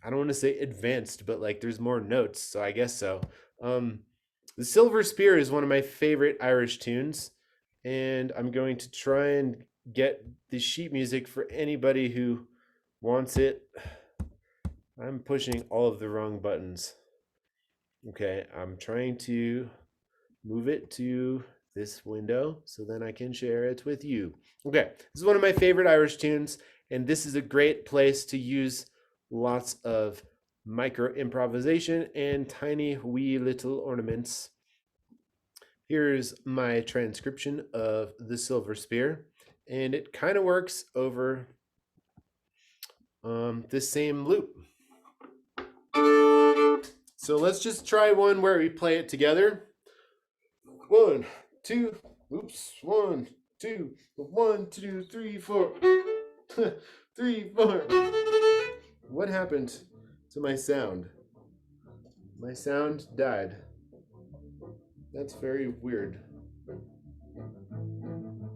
don't want to say advanced, but like there's more notes, so I guess so. The Silver Spear is one of my favorite Irish tunes, and I'm going to try and get the sheet music for anybody who wants it. I'm pushing all of the wrong buttons. Okay, I'm trying to move it to this window so then I can share it with you. Okay, this is one of my favorite Irish tunes, and this is a great place to use lots of micro improvisation and tiny wee little ornaments. Here's my transcription of the Silver Spear, and it kind of works over this same loop. So let's just try one where we play it together. 1, 2, oops, 1, 2, 1, 2, 3, 4, 3, 4. What happened to my sound? My sound died. That's very weird.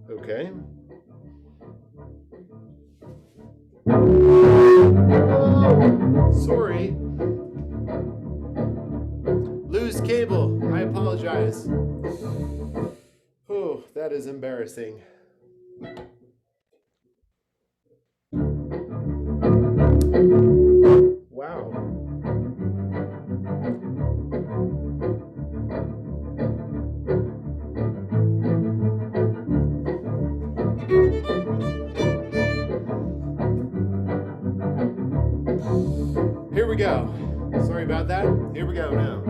Okay. Oh, sorry. Lose cable. I apologize. Oh, that is embarrassing. Wow. Here we go. Sorry about that. Here we go now.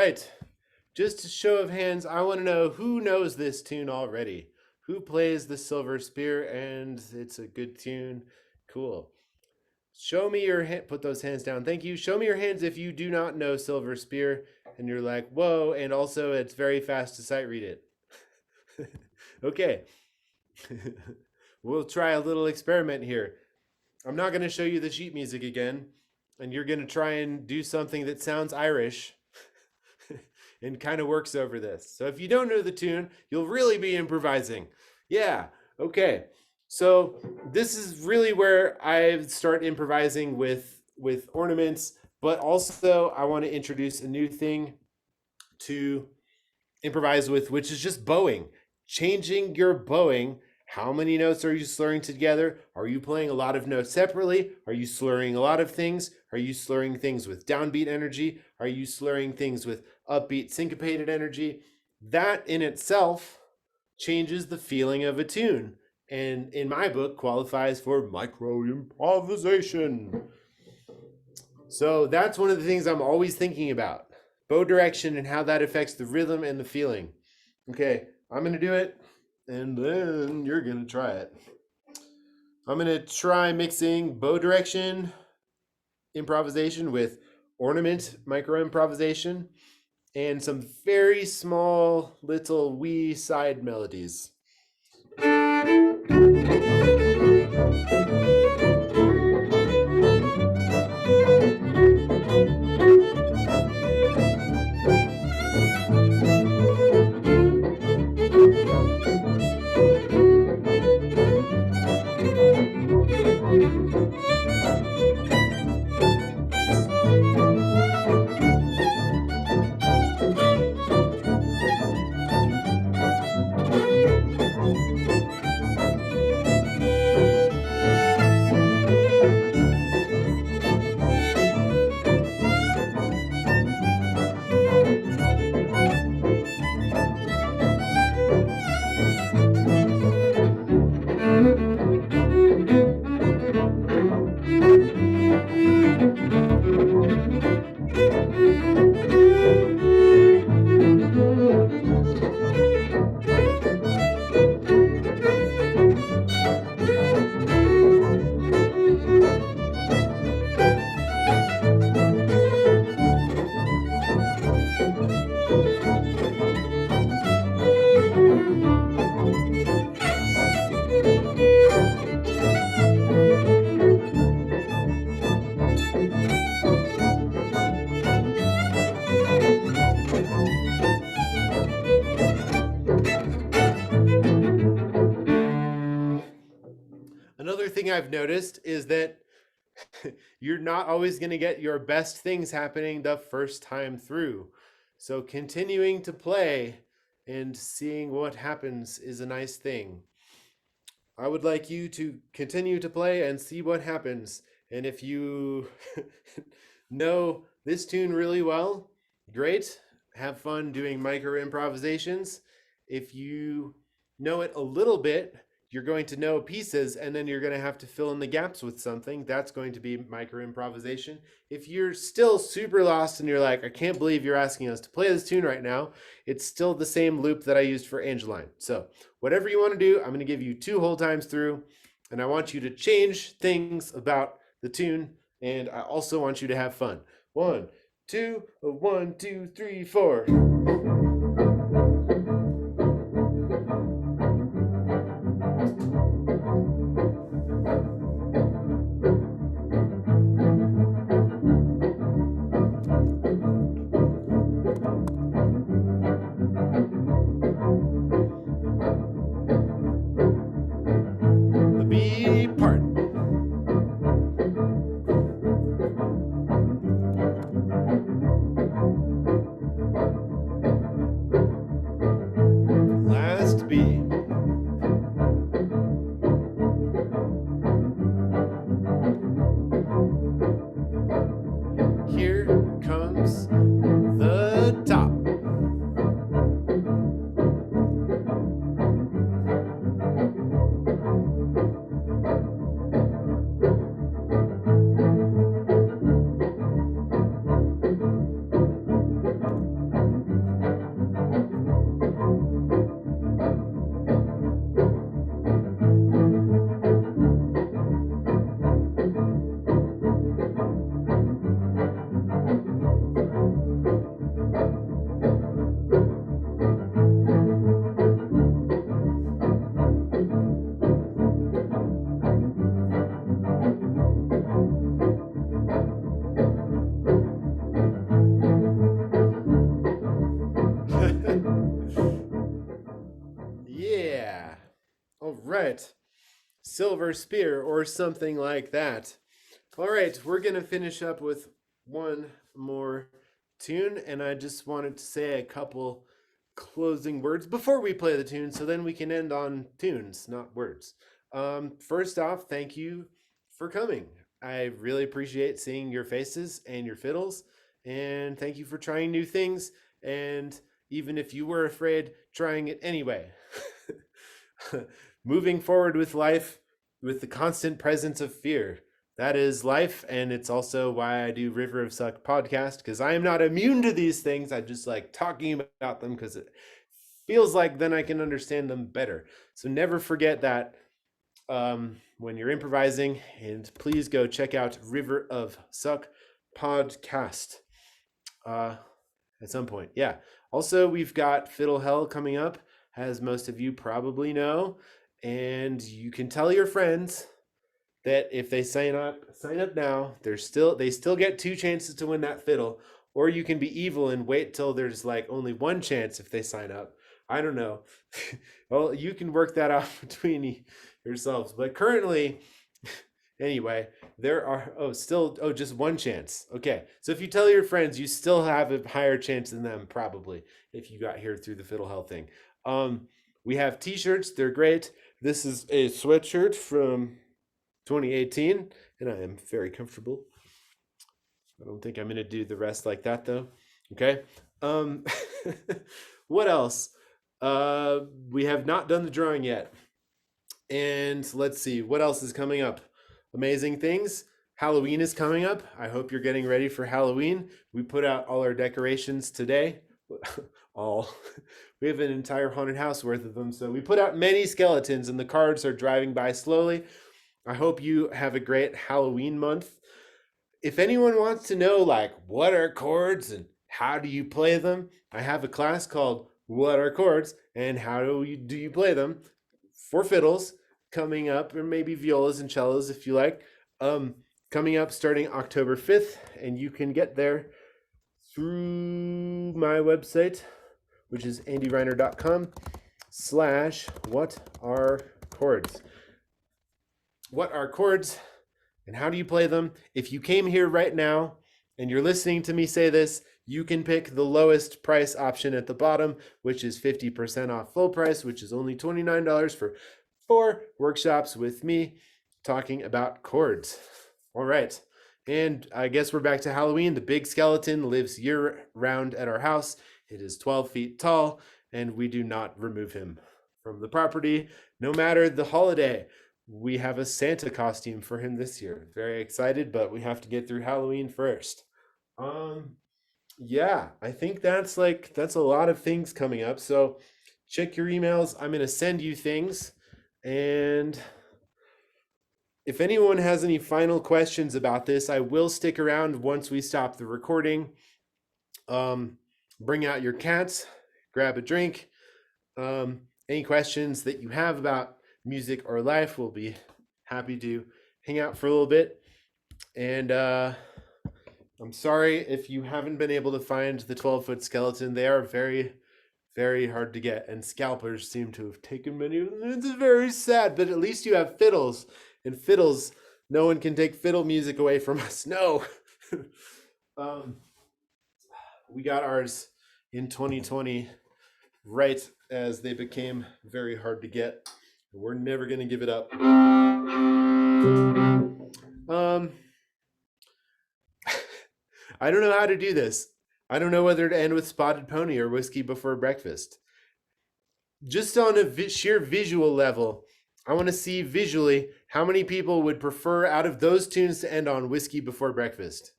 right. Just a show of hands, I want to know who knows this tune already. Who plays the Silver Spear and it's a good tune? Cool. Show me your hand. Put those hands down. Thank you. Show me your hands if you do not know Silver Spear and you're like, whoa, and also it's very fast to sight read it. Okay. We'll try a little experiment here. I'm not going to show you the sheet music again, and you're going to try and do something that sounds Irish and kind of works over this. So if you don't know the tune, you'll really be improvising. Yeah, okay. So this is really where I start improvising with ornaments, but also I want to introduce a new thing to improvise with, which is just bowing. Changing your bowing. How many notes are you slurring together? Are you playing a lot of notes separately? Are you slurring a lot of things? Are you slurring things with downbeat energy? Are you slurring things with upbeat syncopated energy? That in itself changes the feeling of a tune, and in my book qualifies for micro improvisation. So that's one of the things I'm always thinking about. Bow direction and how that affects the rhythm and the feeling. Okay, I'm going to do it, and then you're going to try it. I'm going to try mixing bow direction improvisation with ornament micro improvisation and some very small little wee side melodies. Another thing I've noticed is that you're not always going to get your best things happening the first time through. So continuing to play and seeing what happens is a nice thing. I would like you to continue to play and see what happens. And if you know this tune really well, great. Have fun doing micro improvisations. If you know it a little bit, you're going to know pieces and then you're going to have to fill in the gaps with something. That's going to be micro improvisation. If you're still super lost and you're like, I can't believe you're asking us to play this tune right now, it's still the same loop that I used for Angeline. So whatever you want to do, I'm going to give you 2 whole times through, and I want you to change things about the tune, and I also want you to have fun. 1, 2, 1, 2, 3, 4. The B part. right. Silver spear or something like that. All right, we're going to finish up with one more tune, and I just wanted to say a couple closing words before we play the tune, so then we can end on tunes, not words. First off, thank you for coming. I really appreciate seeing your faces and your fiddles, and thank you for trying new things, and even if you were afraid, trying it anyway. Moving forward with life with the constant presence of fear. That is life, and it's also why I do River of Suck podcast, because I am not immune to these things. I just like talking about them because it feels like then I can understand them better. So never forget that when you're improvising, and please go check out River of Suck podcast at some point. Yeah. Also, we've got Fiddle Hell coming up, as most of you probably know, and you can tell your friends that if they sign up now, they still get 2 chances to win that fiddle, or you can be evil and wait till there's like only 1 chance if they sign up. I don't know. Well, you can work that out between yourselves. But currently, anyway, there are just 1 chance. Okay, so if you tell your friends, you still have a higher chance than them probably if you got here through the Fiddle Hell thing. We have t-shirts. They're great. This is a sweatshirt from 2018, and I am very comfortable. I don't think I'm going to do the rest like that, though. Okay. What else? We have not done the drawing yet. And let's see, what else is coming up? Amazing things. Halloween is coming up. I hope you're getting ready for Halloween. We put out all our decorations today. We have an entire haunted house worth of them. So we put out many skeletons, and the cards are driving by slowly. I hope you have a great Halloween month. If anyone wants to know, like, what are chords and how do you play them, I have a class called What Are Chords and How Do You Play Them for fiddles coming up, or maybe violas and cellos if you like. Coming up starting October 5th, and you can get there through my website, which is andyreiner.com/whatareChords. What are chords and how do you play them? If you came here right now and you're listening to me say this, you can pick the lowest price option at the bottom, which is 50% off full price, which is only $29 for 4 workshops with me talking about chords. All right. And I guess we're back to Halloween. The big skeleton lives year-round at our house. It is 12 feet tall, and we do not remove him from the property, no matter the holiday. We have a Santa costume for him this year. Very excited, but we have to get through Halloween first. Yeah, I think that's a lot of things coming up. So check your emails. I'm going to send you things. And if anyone has any final questions about this, I will stick around once we stop the recording. Bring out your cats, grab a drink. Any questions that you have about music or life, we'll be happy to hang out for a little bit. And I'm sorry if you haven't been able to find the 12-foot skeleton. They are very, very hard to get, and scalpers seem to have taken many of them. It's very sad, but at least you have fiddles. And fiddles, no one can take fiddle music away from us. No. We got ours in 2020, right as they became very hard to get. We're never going to give it up. I don't know how to do this. I don't know whether to end with Spotted Pony or Whiskey Before Breakfast. Just on a sheer visual level, I want to see visually how many people would prefer out of those tunes to end on Whiskey Before Breakfast.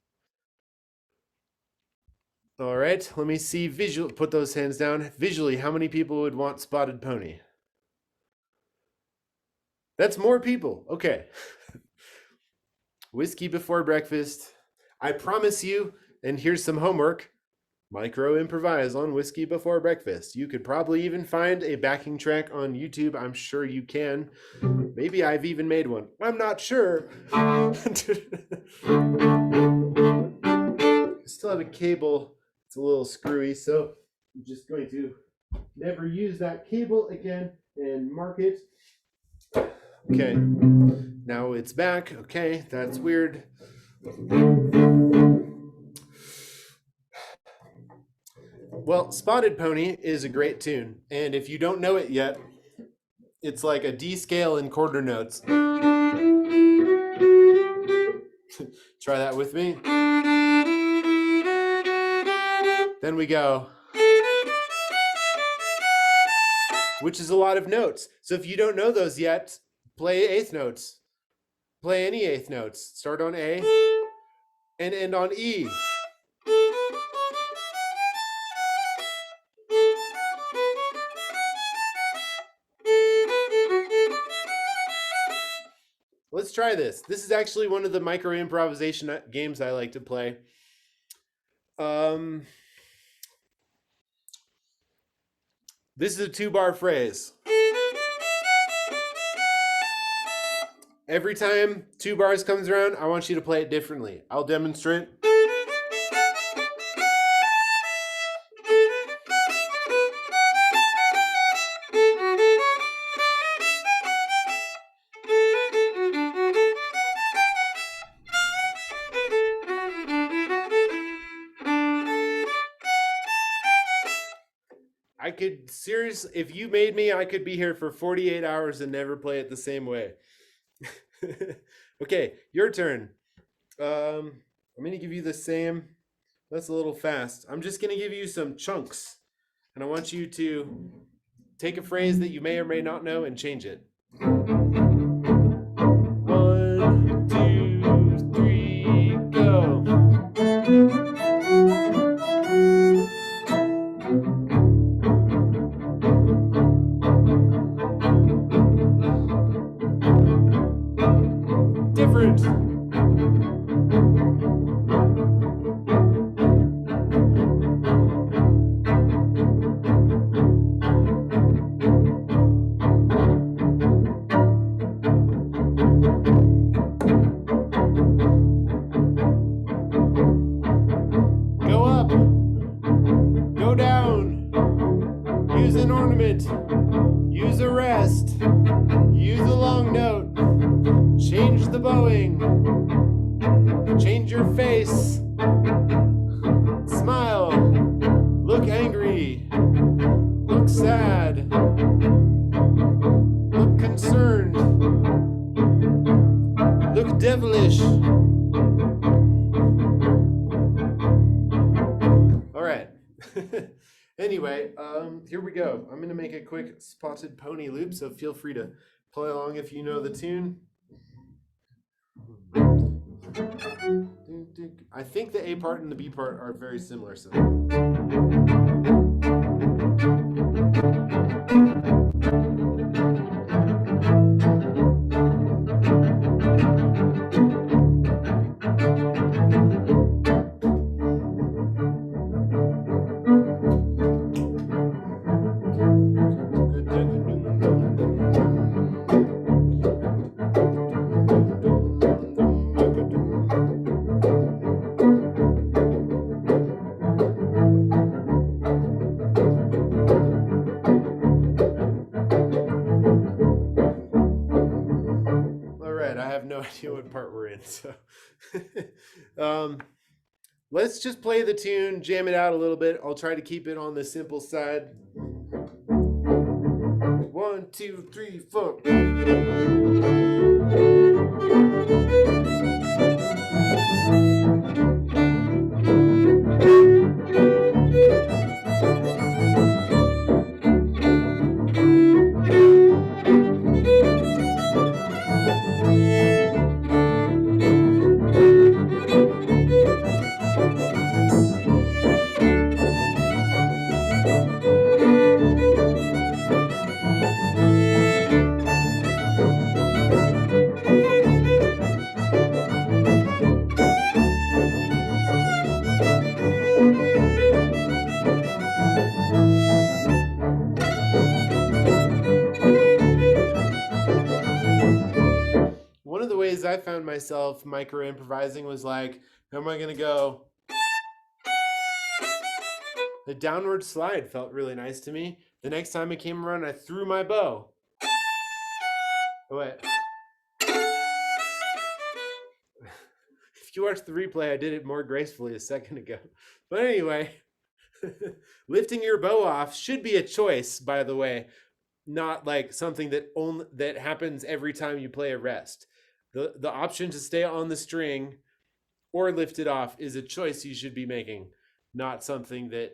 All right, let me see visual. Put those hands down. Visually, how many people would want Spotted Pony? That's more people. Okay. Whiskey Before Breakfast. I promise you, and here's some homework, micro improvise on Whiskey Before Breakfast. You could probably even find a backing track on YouTube. I'm sure you can. Maybe I've even made one. I'm not sure. I still have a cable. It's a little screwy, so I'm just going to never use that cable again and mark it. Okay, now it's back. Okay, that's weird. Well, Spotted Pony is a great tune, and if you don't know it yet, it's like a D scale in quarter notes. Try that with me. Then we go, which is a lot of notes. So if you don't know those yet, play eighth notes. Play any eighth notes. Start on A and end on E. Let's try this. This is actually one of the micro improvisation games I like to play. This is a 2-bar phrase. Every time 2 bars comes around, I want you to play it differently. I'll demonstrate. I could seriously, if you made me, I could be here for 48 hours and never play it the same way. Okay, your turn. I'm going to give you the same. That's a little fast. I'm just going to give you some chunks. And I want you to take a phrase that you may or may not know and change it. 1, 2, 3, go. Different. Go up. Go down. Use an ornament. Use a rest. Use a long note. Change the bowing. Change your face. Smile. Look angry. Look sad. Look concerned. Look devilish. All right. Anyway, here we go. I'm going to make a quick Spotted Pony loop, so feel free to play along if you know the tune. I think the A part and the B part are very similar. So. What part we're in, so let's just play the tune, jam it out a little bit. I'll try to keep it on the simple side. 1, 2, 3, 4. One of the ways I found myself micro improvising was like, how am I going to go? The downward slide felt really nice to me. The next time it came around, I threw my bow. Oh, wait. If you watch the replay, I did it more gracefully a second ago. But anyway, lifting your bow off should be a choice, by the way, not like something that happens every time you play a rest. The option to stay on the string or lift it off is a choice you should be making, not something that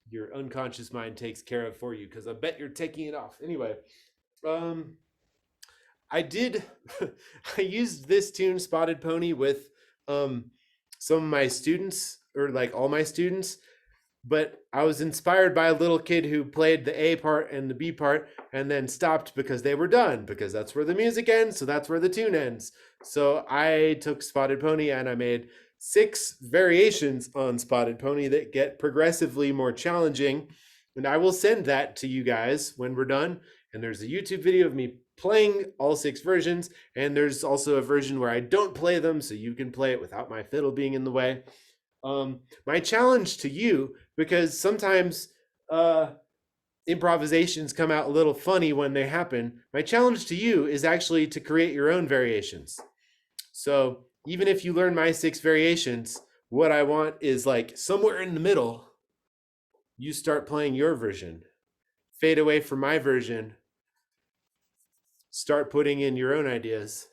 your unconscious mind takes care of for you, because I bet you're taking it off. Anyway, I used this tune, Spotted Pony, with some of my students, or like all my students, but I was inspired by a little kid who played the A part and the B part and then stopped because they were done, because that's where the music ends, so that's where the tune ends. So I took Spotted Pony and I made 6 variations on Spotted Pony that get progressively more challenging, and I will send that to you guys when we're done. And there's a YouTube video of me playing all 6 versions, and there's also a version where I don't play them, so you can play it without my fiddle being in the way. My challenge to you, because sometimes improvisations come out a little funny when they happen, my challenge to you is actually to create your own variations. So even if you learn my 6 variations, what I want is like somewhere in the middle, you start playing your version, fade away from my version, start putting in your own ideas,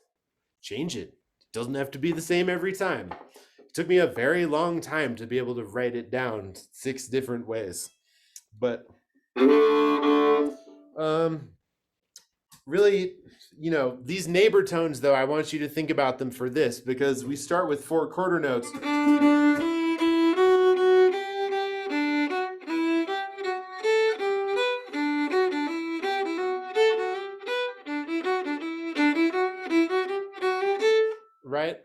change it. It doesn't have to be the same every time. It took me a very long time to be able to write it down 6 different ways. But really, you know, these neighbor tones, though, I want you to think about them for this, because we start with 4 quarter notes. Right?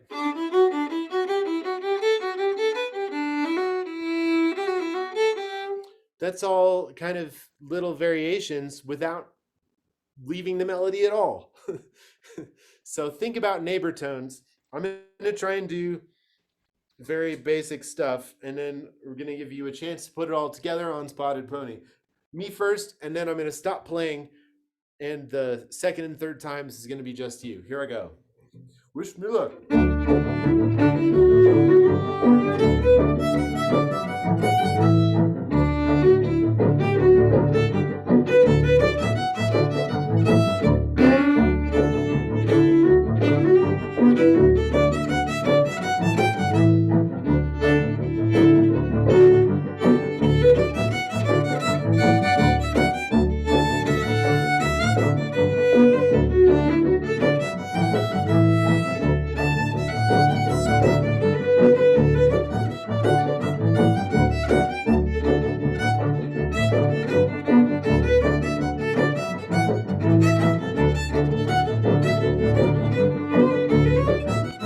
That's all kind of little variations without leaving the melody at all. So think about neighbor tones. I'm going to try and do very basic stuff, and then we're going to give you a chance to put it all together on Spotted Pony. Me first, and then I'm going to stop playing, and the second and third times is going to be just you. Here I go. Wish me luck.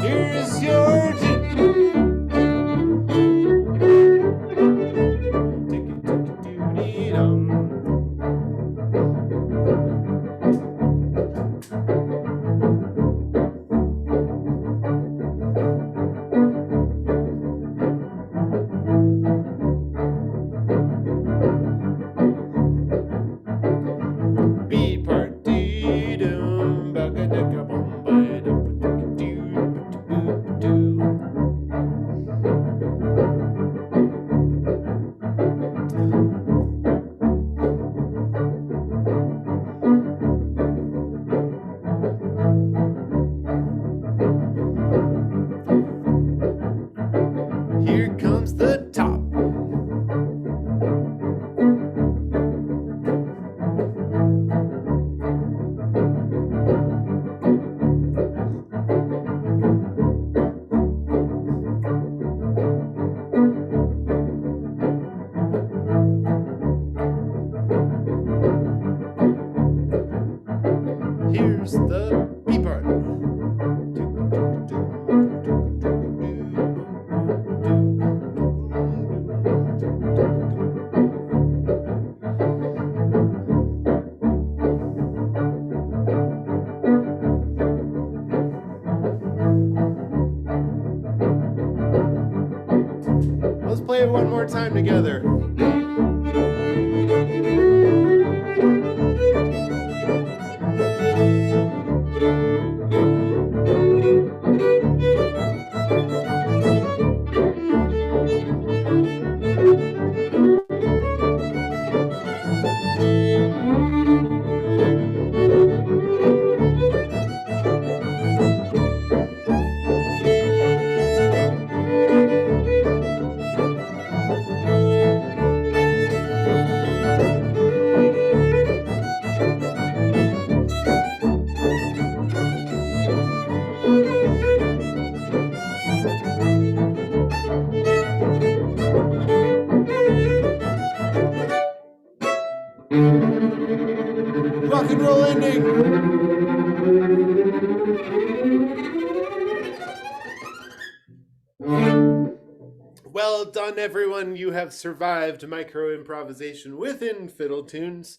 Here's your B part. Dee-dum, ba-ga-da-ga-bum, ba-da-ba-da-ba-doo-ba-doo-ba-doo. Here comes the top. Here's the B part. Let's play it one more time together. Rock and roll ending. Well done, everyone. You have survived micro improvisation within Fiddle Tunes.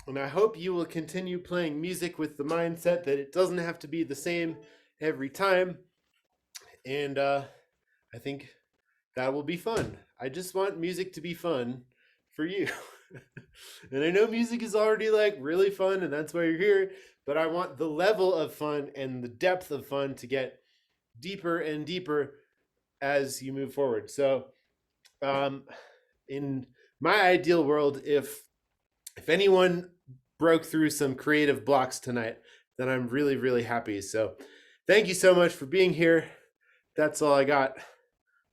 And I hope you will continue playing music with the mindset that it doesn't have to be the same every time. And I think that will be fun. I just want music to be fun for you. And I know music is already like really fun and that's why you're here, but I want the level of fun and the depth of fun to get deeper and deeper as you move forward. So in my ideal world, if anyone broke through some creative blocks tonight, then I'm really, really happy. So thank you so much for being here. That's all I got.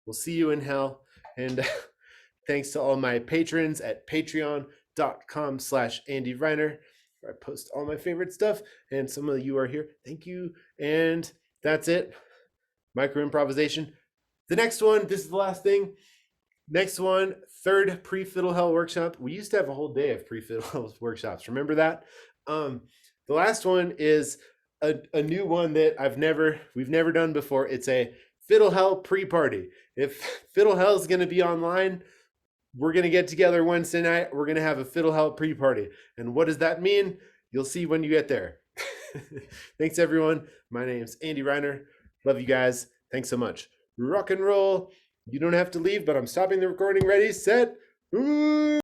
We'll see you in hell. And thanks to all my patrons at patreon.com/Andy Reiner, where I post all my favorite stuff. And some of you are here. Thank you. And that's it. Micro improvisation. The next one, this is the last thing. Next one, third pre-Fiddle Hell workshop. We used to have a whole day of pre-Fiddle Hell workshops. Remember that? The last one is a new one that we've never done before. It's a Fiddle Hell pre-party. If Fiddle Hell is going to be online, we're going to get together Wednesday night. We're going to have a Fiddle Hell pre-party. And what does that mean? You'll see when you get there. Thanks, everyone. My name's Andy Reiner. Love you guys. Thanks so much. Rock and roll. You don't have to leave, but I'm stopping the recording. Ready, set,